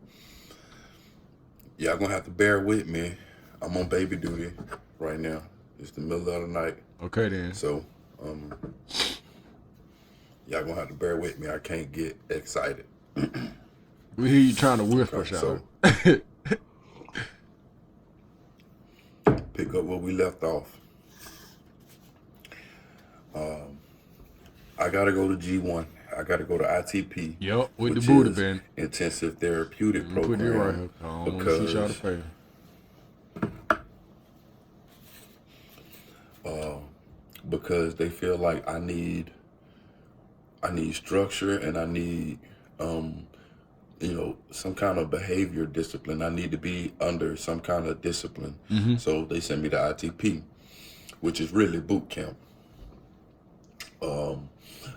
Y'all gonna have to bear with me. I'm on baby duty right now. It's the middle of the night. Okay then. So, y'all gonna have to bear with me. I can't get excited. We hear you trying to whisper, so pick up where we left off. I gotta go to G1. I gotta go to ITP. Yep, with the booty band. Intensive therapeutic program. Put it right here. I don't want to see y'all face. Because they feel like I need structure and I need some kind of behavior discipline. I need to be under some kind of discipline. So they sent me to ITP, which is really boot camp.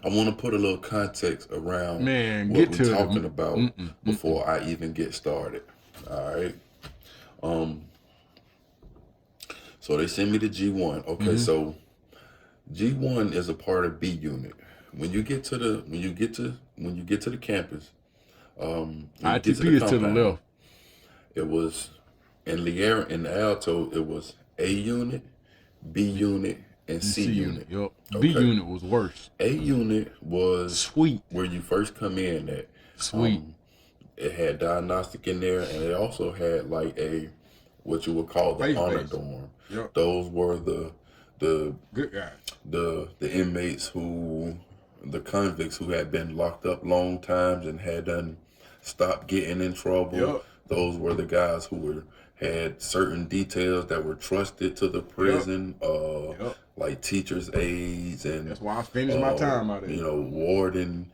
I want to put a little context around what we're talking about before I even get started. All right. So they send me to G1. Okay, so G1 is a part of B unit. When you get to the campus, ITP is to the left. It was in Alto. It was A unit, B unit, and C unit. Yep. Okay. B unit was worse. A unit was sweet, where you first come in at. Sweet. It had diagnostic in there, and it also had like what you would call the honor dorm. Yep. Those were the good guys. The inmates the convicts who had been locked up long times and had stopped getting in trouble. Yep. Those were the guys who had certain details that were trusted to the prison, like teachers' aides, and that's why I finished my time out there. Warden,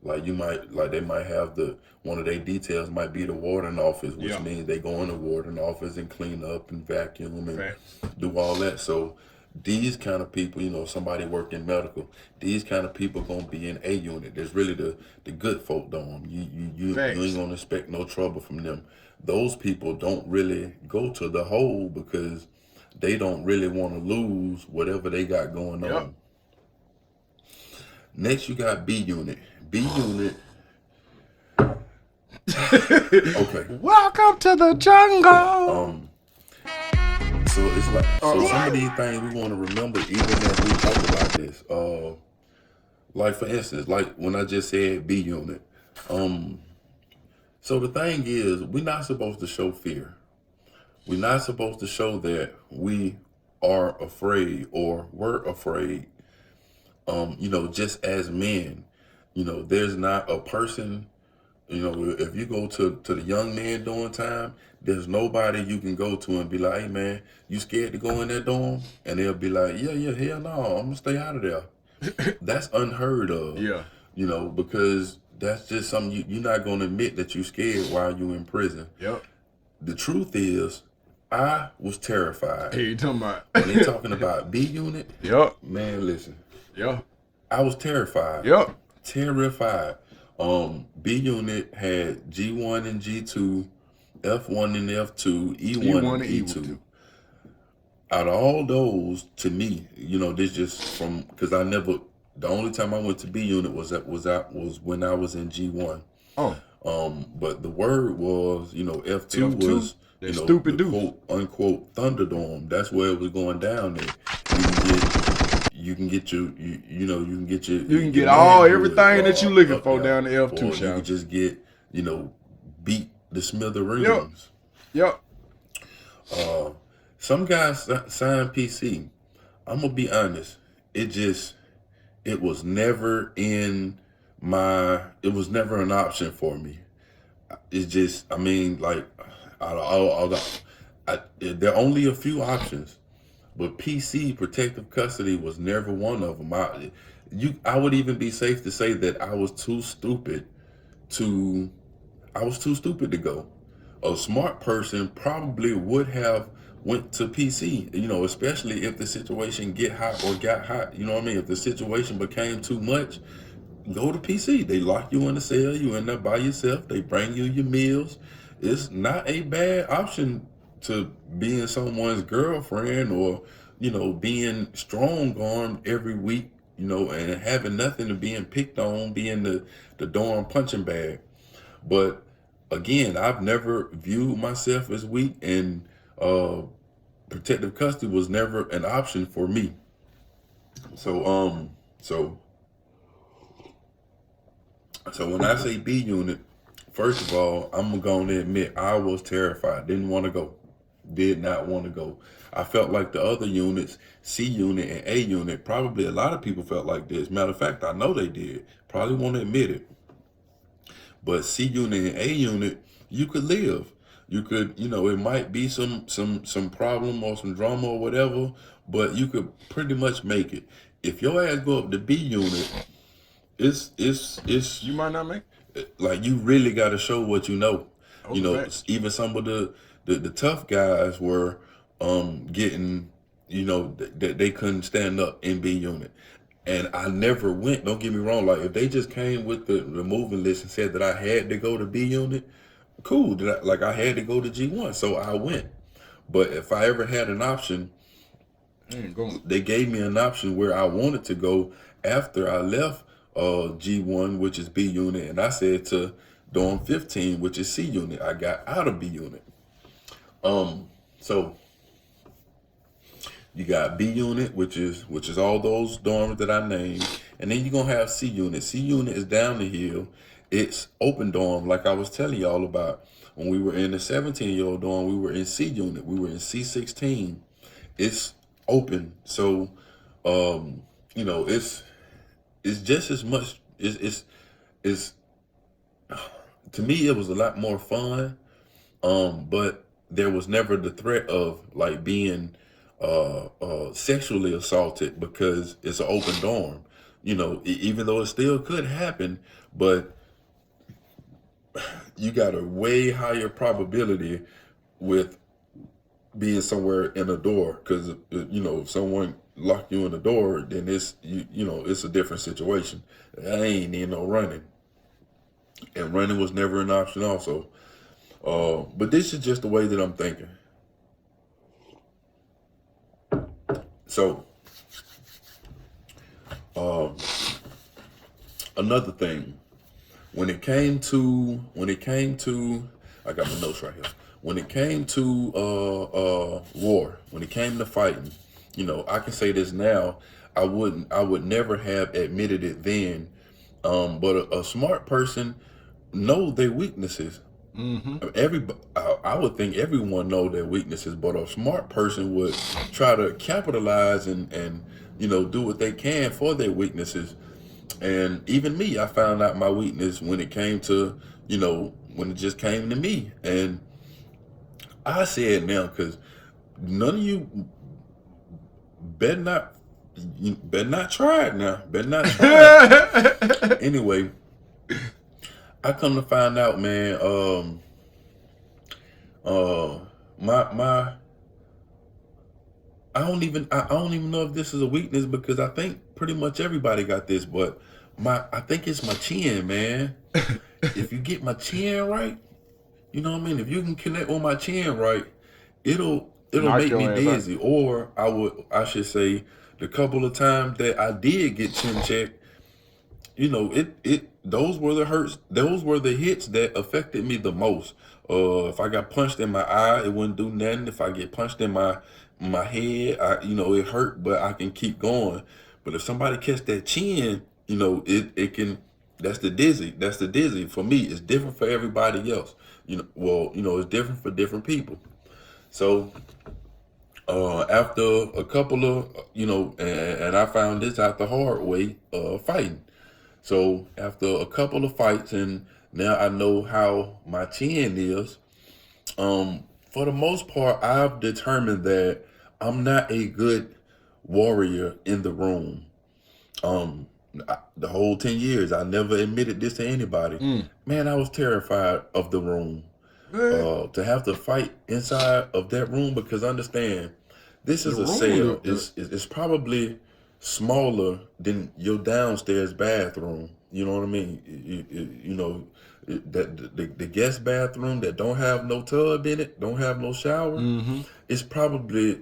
they might have one of their details might be the warden office, which means they go in the warden office and clean up and vacuum and do all that. So these kind of people, somebody working medical, these kind of people gonna be in A unit. There's really the good folk dorm. You ain't gonna expect no trouble from them. Those people don't really go to the hole because they don't really want to lose whatever they got going on. Next, you got B unit. B unit. Okay. Welcome to the jungle. So it's like some of these things we want to remember even as we talk about this. Like for instance, like when I just said B unit. So the thing is, we're not supposed to show fear. We're not supposed to show that we are afraid or were afraid. Just as men, there's not a person, if you go to the young men doing time, there's nobody you can go to and be like, hey man, you scared to go in that dorm? And they'll be like, yeah, hell no, I'm gonna stay out of there. That's unheard of. Yeah. Because that's just something you're not gonna admit that you scared while you in prison. Yep. The truth is, I was terrified. Hey, you talking about? When they talking about B unit, Yep. man, listen. Yeah. I was terrified. Yep. Terrified. B unit had G1 and G2, F1 and F2, E1 and E2. Out of all those, to me, this just from because the only time I went to B unit was when I was in G1. Oh. But the word was, F2 was stupid the quote unquote Thunderdome. That's where it was going down there. You can get everything that you looking for down the F2 or shop. you can just get, beat the smithereens. Yep. Some guys signed PC. I'm gonna be honest. It was never an option for me. It's just, there are only a few options, but PC, protective custody, was never one of them. I would even be safe to say that I was too stupid to go. A smart person probably would have went to PC, especially if the situation got hot. You know what I mean? If the situation became too much, go to PC. They lock you in a cell. You end up by yourself. They bring you your meals. It's not a bad option to being someone's girlfriend or, being strong-armed every week, and having nothing to being picked on, being the dorm punching bag. But again, I've never viewed myself as weak, and protective custody was never an option for me. So when I say B unit, first of all, I'm going to admit I was terrified. Didn't want to go. Did not want to go. I felt like the other units, C unit and A unit, probably a lot of people felt like this. Matter of fact, I know they did. Probably won't admit it. But C unit and A unit, you could live. You could, it might be some problem or some drama or whatever, but you could pretty much make it. If your ass go up to B unit, it's you might not make it. Like, you really got to show what you know. Even some of the tough guys were getting, that they couldn't stand up in B unit. And I never went, don't get me wrong, like if they just came with the moving list and said that I had to go to B unit, cool. I had to go to G1, so I went. But if I ever had an option, they gave me an option where I wanted to go after I left G1, which is B unit, and I said to dorm 15, which is C unit. I got out of B unit. So you got B unit, which is all those dorms that I named, and then you're gonna have C unit. C unit is down the hill. It's open dorm, like I was telling y'all about. When we were in the 17-year-old dorm, we were in C unit. We were in C16. It's open, so it's just as much. It's to me, it was a lot more fun. But there was never the threat of like being sexually assaulted because it's an open dorm. Even though it still could happen, but you got a way higher probability with being somewhere in a door, because if someone locked you in a door, then it's it's a different situation. I ain't need no running, and running was never an option also. But this is just the way that I'm thinking. So another thing, when it came to I got my notes right here. When it came to war, when it came to fighting, I can say this now. I would never have admitted it then. But a smart person know their weaknesses. I would think everyone know their weaknesses, but a smart person would try to capitalize and do what they can for their weaknesses. And even me, I found out my weakness when it came to when it just came to me. And I said now, because none of you better not try it now. Better not try it. Anyway, I come to find out, man, my I don't even know if this is a weakness, because I think pretty much everybody got this, but I think it's my chin, man. If you get my chin right, you know what I mean? If you can connect with my chin right, it'll Knock make your me ass out. dizzy. Or I should say, the couple of times that I did get chin checked, those were the hurts, those were the hits that affected me the most. If I got punched in my eye, it wouldn't do nothing. If I get punched in my head, it hurt, but I can keep going. But if somebody catch that chin, it can. That's the dizzy. That's the dizzy. For me, it's different for everybody else. It's different for different people. So after a couple of, and I found this out the hard way, fighting. So after a couple of fights, and now I know how my chin is. For the most part, I've determined that I'm not a good warrior in the room. The whole 10 years, I never admitted this to anybody. Man, I was terrified of the room. To have to fight inside of that room, because understand, this is a cell. It's probably smaller than your downstairs bathroom. You know what I mean? The guest bathroom that don't have no tub in it, don't have no shower. It's probably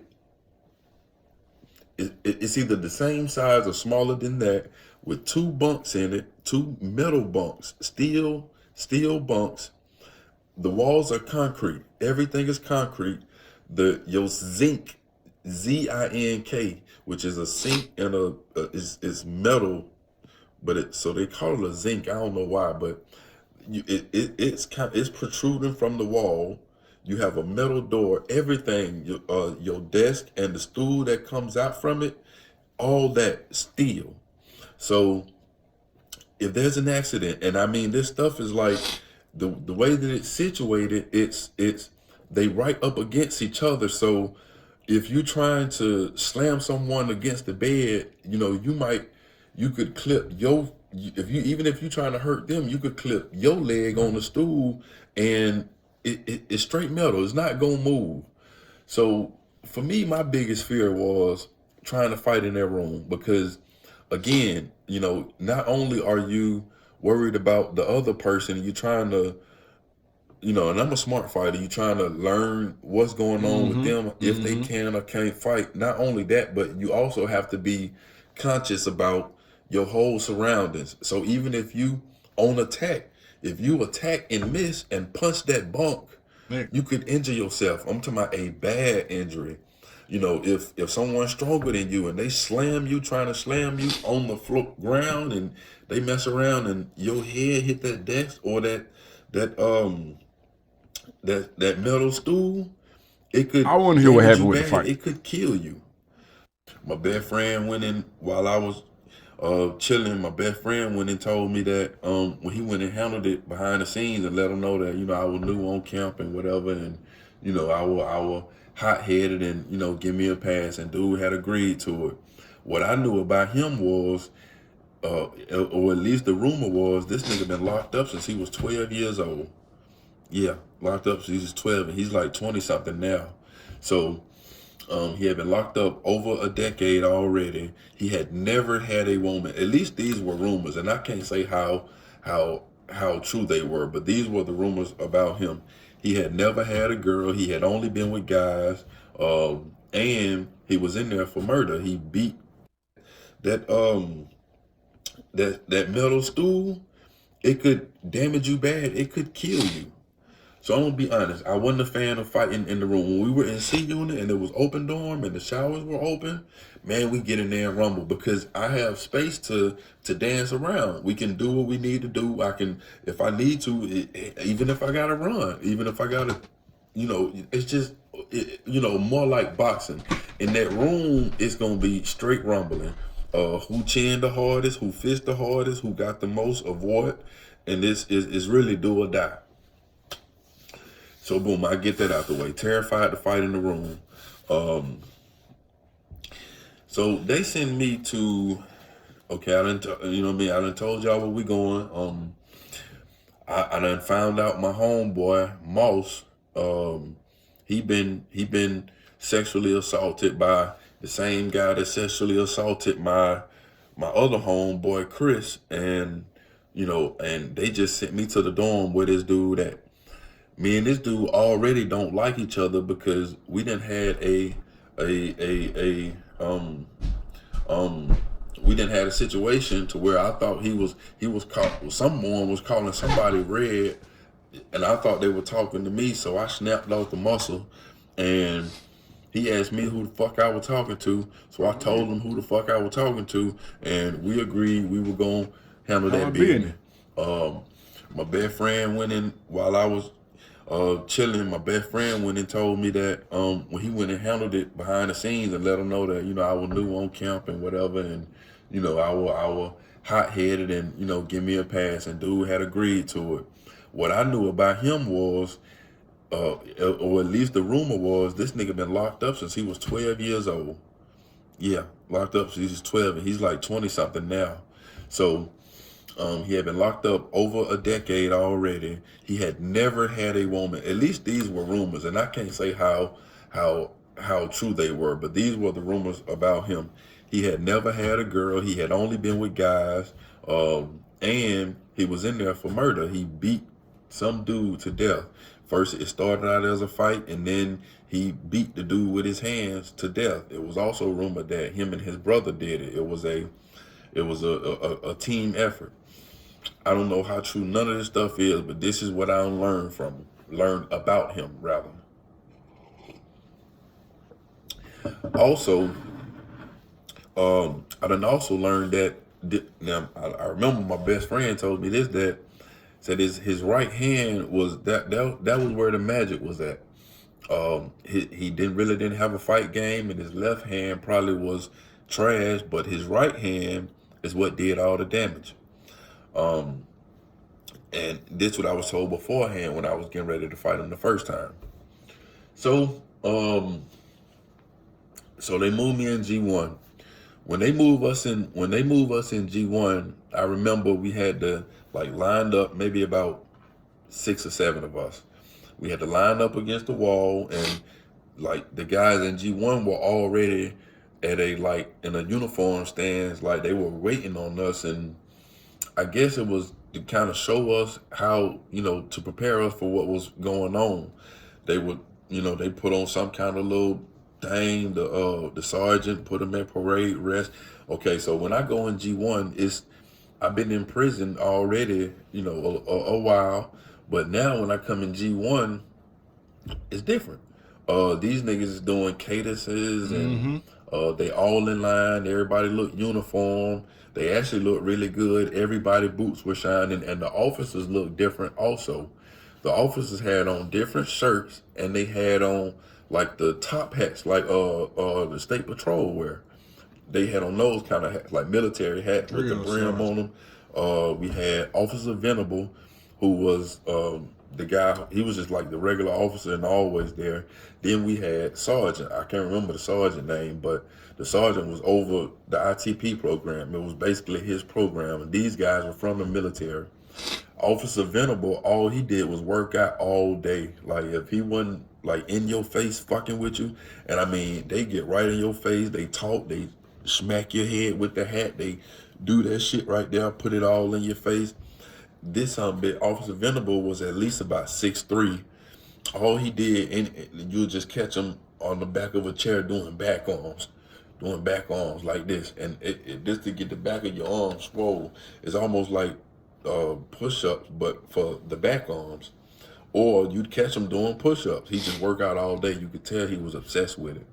it's either the same size or smaller than that, with 2 bunks in it, 2 metal bunks, steel bunks. The walls are concrete. Everything is concrete. Your zinc, ZINK, which is a sink and is metal, but so they call it a zinc. I don't know why, but it's protruding from the wall. You have a metal door. Everything, your desk and the stool that comes out from it, all that steel. So if there's an accident, and I mean, this stuff is like, the way that it's situated, it's they right up against each other. So if you're trying to slam someone against the bed, you could clip even if you're trying to hurt them, you could clip your leg on the stool, and it's straight metal. It's not gonna move. So for me, my biggest fear was trying to fight in that room, because again, not only are you worried about the other person, you're trying to, and I'm a smart fighter, you're trying to learn what's going on with them, if they can or can't fight. Not only that, but you also have to be conscious about your whole surroundings. So even if you if you attack and miss and punch that bunk, you could injure yourself. I'm talking about a bad injury. If someone's stronger than you and they trying to slam you on the ground, and they mess around and your head hit that desk or that metal stool, it could. I want to hear what happened with the fight. It could kill you. My best friend went in while I was chilling. My best friend went and told me that when he went and handled it behind the scenes, and let him know that I was new on camp and whatever, and I was hot-headed, and give me a pass, and dude had agreed to it. What I knew about him was, or at least the rumor was, this nigga been locked up since he was 12 years old. Yeah, locked up since he was 12, and he's like 20 something now. So he had been locked up over a decade already. He had never had a woman. At least these were rumors, and I can't say how true they were, but these were the rumors about him. He had never had a girl. He had only been with guys, and he was in there for murder. He beat that metal stool. It could damage you bad. It could kill you. So I'm gonna be honest, I wasn't a fan of fighting in the room. When we were in C unit and it was open dorm and the showers were open, man, we get in there and rumble, because I have space to dance around. We can do what we need to do. I can, if I need to, even if I gotta run, even if I gotta, it's just, more like boxing. In that room, it's gonna be straight rumbling. Who chin the hardest, who fist the hardest, who got the most of what. And this is really do or die. So boom, I get that out the way. Terrified to fight in the room. So they send me to, okay, I done, you know what I mean? I done told y'all where we going. I done found out my homeboy, Moss, he been sexually assaulted by the same guy that sexually assaulted my other homeboy, Chris. And, you know, and they just sent me to the dorm where this dude at. Me and this dude already don't like each other because we done had we didn't have a situation to where I thought he was caught. Someone was calling somebody red, and I thought they were talking to me. So I snapped off the muscle, and he asked me who the fuck I was talking to. So I told him who the fuck I was talking to, and we agreed we were gonna handle that business. My best friend went in while I was chilling. My best friend went and told me that when he went and handled it behind the scenes and let him know that, you know, I was new on camp and whatever, and you know, I was hot-headed and, you know, give me a pass, and dude had agreed to it. What I knew about him was, or at least the rumor was, this nigga been locked up since he was 12 years old. Yeah, locked up since he's 12, and he's like 20-something now. So he had been locked up over a decade already. He had never had a woman. At least these were rumors, and I can't say how true they were, but these were the rumors about him. He had never had a girl. He had only been with guys, and he was in there for murder. He beat some dude to death. First, it started out as a fight, and then he beat the dude with his hands to death. It was also rumored that him and his brother did it. It was a team effort. I don't know how true none of this stuff is, but this is what I learned about him rather. Also, I done also learned that, now I remember my best friend told me this, that said his right hand was that was where the magic was at. He didn't have a fight game, and his left hand probably was trash, but his right hand is what did all the damage. And this is what I was told beforehand when I was getting ready to fight him the first time. So, so they moved me in G1. When they move us in G1, I remember we had to like lined up, maybe about 6 or 7 of us. We had to line up against the wall, and like the guys in G1 were already at in a uniform stance, like they were waiting on us. And I guess it was to kind of show us how, you know, to prepare us for what was going on. They would, you know, they put on some kind of little thing. The sergeant put them in parade rest. Okay, so when I go in G1, I've been in prison already, you know, a while, but now when I come in G1, it's different. These niggas is doing cadences, and they all in line. Everybody look uniform. They actually look really good. Everybody boots were shining, and the officers look different also. The officers had on different shirts, and they had on like the top hats, like the state patrol wear. They had on those kind of hats, like military hats with the brim on them. We had Officer Venable, who was the guy. He was just like the regular officer and always there. Then we had Sergeant. I can't remember the sergeant name, but the sergeant was over the ITP program. It was basically his program, and these guys were from the military. Officer Venable, all he did was work out all day. Like if he wasn't like in your face fucking with you, and I mean they get right in your face, they talk, they smack your head with the hat, they do that shit right there, put it all in your face. This bit, Officer Venable was at least about 6'3". All he did, and you'll just catch him on the back of a chair doing back arms like this, and just to get the back of your arm swole. It's almost like push-ups, but for the back arms. Or you'd catch him doing push-ups. He just work out all day. You could tell he was obsessed with it.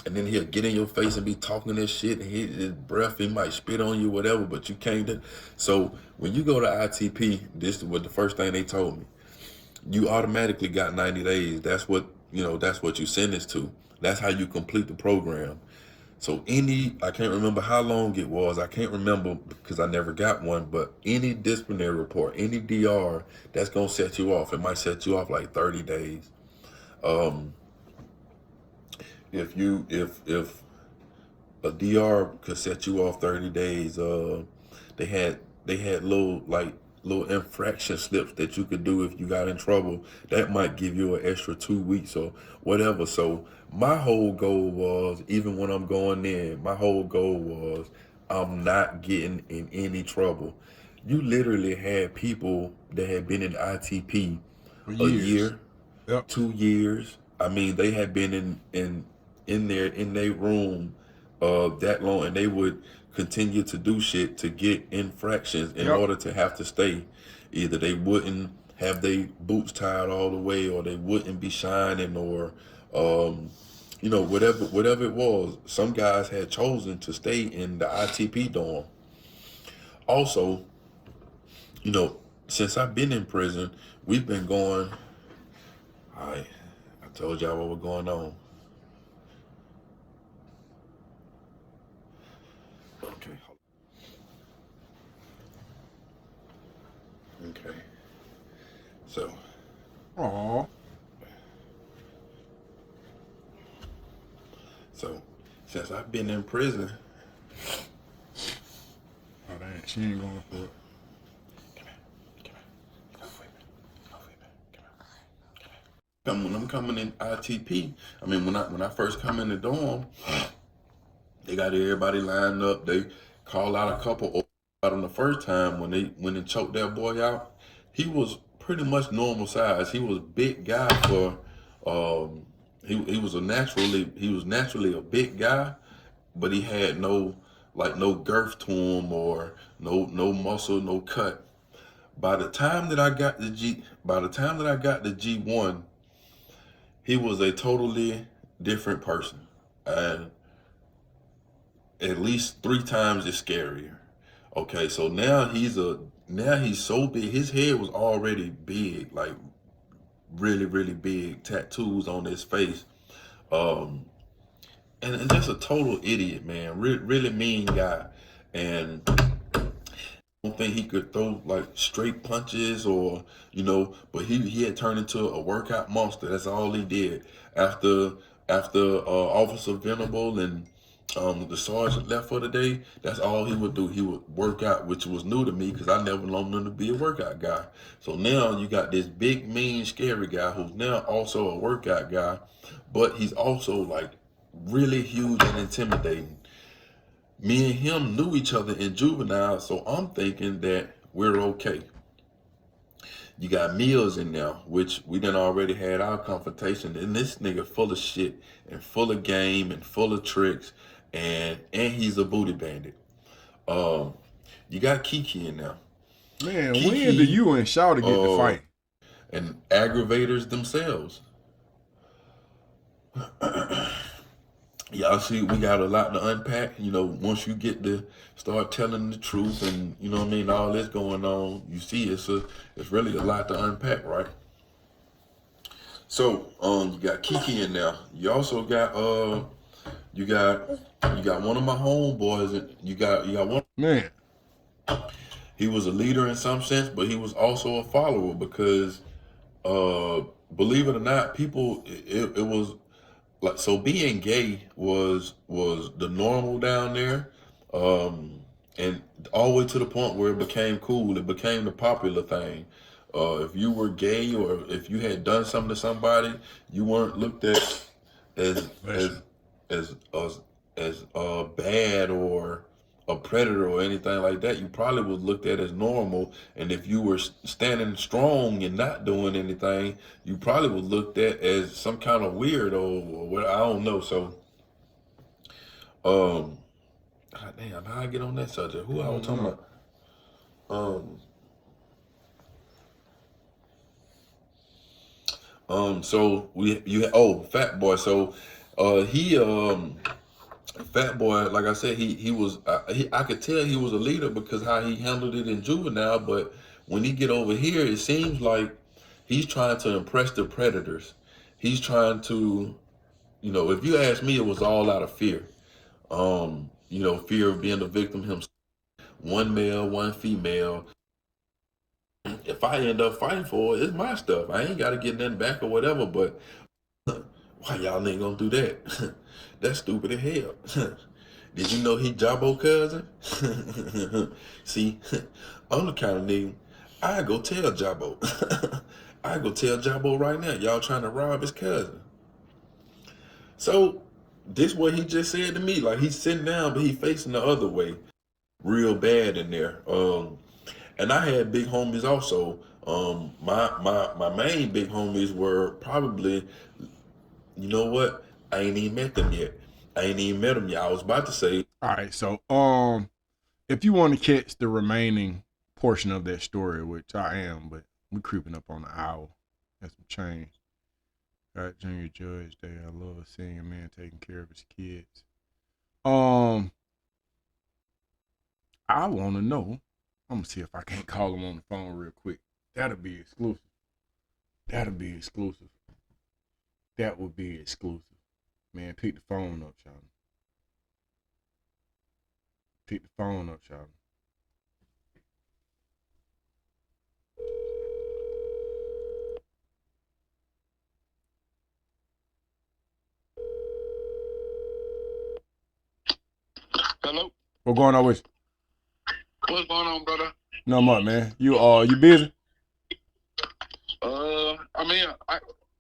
And then he'll get in your face and be talking this shit, and his breath, he might spit on you, whatever, but you can't do. So when you go to ITP, this was the first thing they told me. You automatically got 90 days. That's what, you know, that's what you sentenced to. That's how you complete the program. So I can't remember how long it was. I can't remember because I never got one, but any disciplinary report, any DR, that's going to set you off. It might set you off like 30 days. Um, if a DR could set you off 30 days, they had little infraction slips that you could do if you got in trouble. That might give you an extra 2 weeks or whatever. So my whole goal was, even when I'm going in, my whole goal was I'm not getting in any trouble. You literally had people that had been in ITP For a years. year, Yep. 2 years. I mean, they had been in their room that long, and they would continue to do shit to get infractions in Yep. order to have to stay. Either they wouldn't have their boots tied all the way, or they wouldn't be shining, or whatever it was. Some guys had chosen to stay in the ITP dorm. Also, since I've been in prison, we've been going. I told y'all what was going on. Okay. Okay. So, Aw. since I've been in prison, Oh, dang. She ain't going for it. when I'm coming in ITP, I mean, when I first come in the dorm, they got everybody lined up. They call out a couple out on the first time when they went and choked that boy out. He was pretty much normal size. He was a big guy for he was naturally a big guy, but he had no girth to him, or no muscle, no cut. By the time that I got the G1, he was a totally different person, and at least 3 times as scarier. Okay, so now he's so big. His head was already big, like really, really big, tattoos on his face. Um, and just a total idiot, man. Really mean guy. And I don't think he could throw like straight punches, or but he had turned into a workout monster. That's all he did. After Officer Venable and the sergeant left for the day, that's all he would do. He would work out, which was new to me because I never known him to be a workout guy. So now you got this big, mean, scary guy who's now also a workout guy, but he's also like really huge and intimidating. Me and him knew each other in juvenile, so I'm thinking that we're okay. You got Meals in there, which we done already had our confrontation, and this nigga full of shit and full of game and full of tricks, and he's a booty bandit. You got Kiki in there. Man, when do you and Shawty get to fight? And aggravators themselves. Y'all see, we got a lot to unpack. Once you get to start telling the truth, and all this going on, you see it's really a lot to unpack, right? So, you got Kiki in there. You also got you got one of my homeboys, and you got one. Man, He was a leader in some sense, but he was also a follower because, believe it or not, people, it was like, so being gay was the normal down there, and all the way to the point where it became cool. It became the popular thing. If you were gay, or if you had done something to somebody, you weren't looked at as bad or a predator or anything like that. You probably was looked at as normal, and if you were standing strong and not doing anything, you probably was looked at as some kind of weirdo or what, I don't know. So, damn, how I get on that subject? Who I was talking about? So Fat Boy. So, Fat Boy, like I said, he was. I could tell he was a leader because how he handled it in juvenile. But when he get over here, it seems like he's trying to impress the predators. He's trying to, if you ask me, it was all out of fear. Fear of being the victim himself. One male, one female. If I end up fighting for it, it's my stuff. I ain't got to get nothing back or whatever. But why y'all ain't gonna do that? That's stupid as hell. Did you know he Jabo cousin? See, I'm the kind of nigga, I go tell Jabo. I go tell Jabo right now, y'all trying to rob his cousin. So this what he just said to me. Like he's sitting down, but he facing the other way, real bad in there. And I had big homies also. My main big homies were probably, you know what? I ain't even met them yet. I was about to say. All right, so if you want to catch the remaining portion of that story, which I am, but we're creeping up on the hour. That's some change. All right, Junior Judge Day. I love seeing a man taking care of his kids. I want to know. I'm gonna see if I can't call him on the phone real quick. That'll be exclusive. That would be exclusive. Man, pick the phone up, Sean. Pick the phone up, Sean. Hello? What's going on with you? What's going on, brother? No much, man. You busy?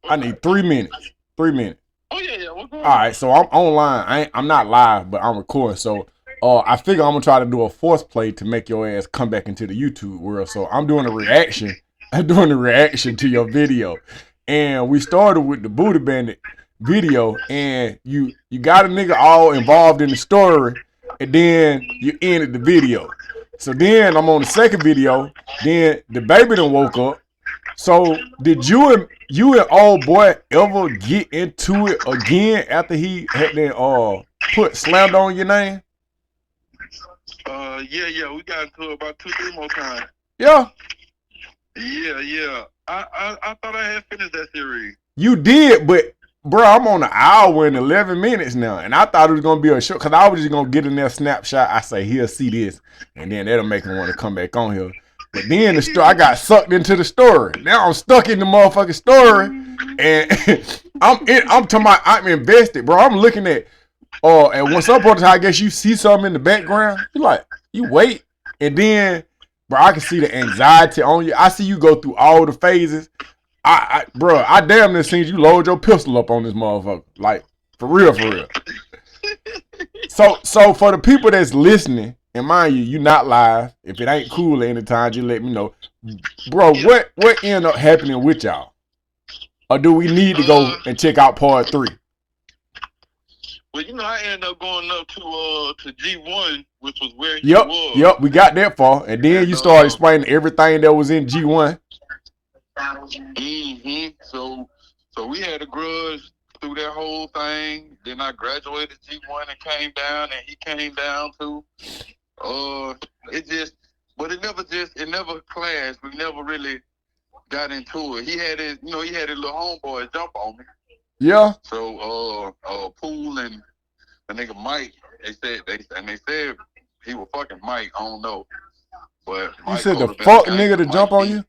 I need 3 minutes. 3 minutes. Oh yeah. What's going on? All right, so I'm online. I'm not live, but I'm recording. So I figure I'm gonna try to do a force play to make your ass come back into the YouTube world. So I'm doing a reaction. I'm doing a reaction to your video, and we started with the Booty Bandit video, and you got a nigga all involved in the story, and then you ended the video. So then I'm on the second video. Then the baby done woke up. So did you and old boy ever get into it again after he had then put slammed on your name? Yeah. We got into it about 2-3 more times. Yeah. Yeah. I thought I had finished that series. You did, but bro, I'm on an hour and 11 minutes now, and I thought it was gonna be a short because I was just gonna get in there snapshot. I say, he'll see this, and then that'll make him want to come back on here. But then I got sucked into the story. Now I'm stuck in the motherfucking story, and I'm invested, bro. I'm looking at and once up on the time, I guess you see something in the background. You like, you wait, and then, bro, I can see the anxiety on you. I see you go through all the phases. Bro, I damn near seen you load your pistol up on this motherfucker. Like, for real. So for the people that's listening, and mind you, you not live. If it ain't cool at any time, just let me know. Bro, what ended up happening with y'all? Or do we need to go and check out part 3? Well, I ended up going up to G1, which was where he was. Yep, we got that far. And then you started explaining everything that was in G1. So we had a grudge through that whole thing. Then I graduated G1 and came down, and he came down too. It never clashed. We never really got into it. He had his little homeboy jump on me. Yeah. So Pool and the nigga Mike, they said he was fucking Mike. I don't know, but you said the fuck nigga to jump on you.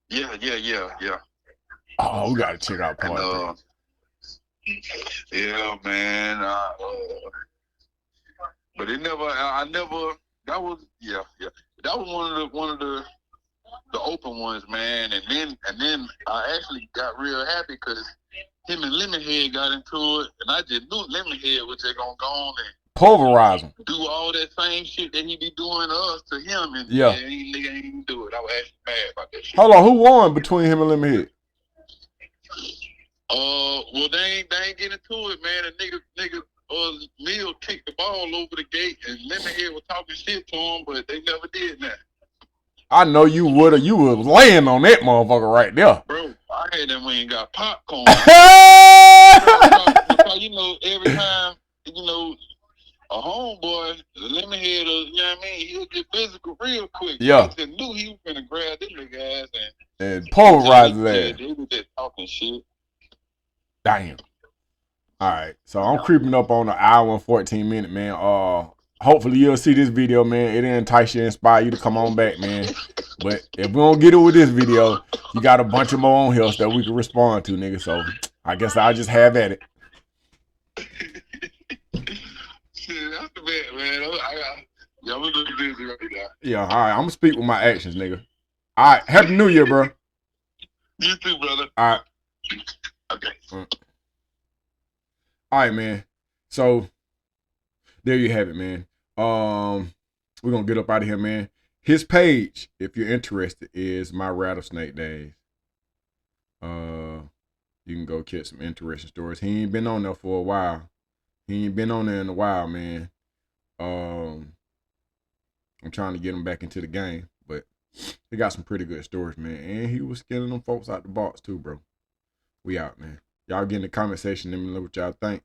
Yeah. Oh, we gotta check out part 3. Yeah, man. But it never. I never. That was That was one of the open ones, man. And then I actually got real happy because him and Lemonhead got into it, and I just knew Lemonhead was just gonna go on and pulverize him, do all that same shit that he be doing to us to him, and yeah, he nigga ain't even do it. I was actually mad about that shit. Hold on, who won between him and Lemonhead? Well, they ain't getting to it, man. A nigga, Neil kicked the ball over the gate, and Lemonhead was talking shit to him, but they never did that. I know you would have. You was laying on that motherfucker right there. Bro, I had that when you got popcorn. Every time, a homeboy, Lemonhead, he'll get physical real quick. Yeah. I just knew he was gonna grab this nigga ass and pulverize his ass. They was just talking shit. Damn. All right, so I'm creeping up on an hour and 14 minutes, man. Hopefully you'll see this video, man. It entice you, inspire you to come on back, man. But if we don't get it with this video, you got a bunch of more on here that we can respond to, nigga. So I guess I'll just have at it. Shit, that's the bad, man. Yeah, I'm a little busy right now. Yeah, all right. I'm gonna speak with my actions, nigga. All right, happy New Year, bro. You too, brother. All right. Okay. All right, man. So there you have it, man. We're gonna get up out of here, man. His page, if you're interested, is my Rattlesnake Days. You can go catch some interesting stories. He ain't been on there for a while. He ain't been on there in a while, man. I'm trying to get him back into the game, but he got some pretty good stories, man. And he was getting them folks out the box too, bro. We out, man. Y'all get in the comment section. Let me know what y'all think.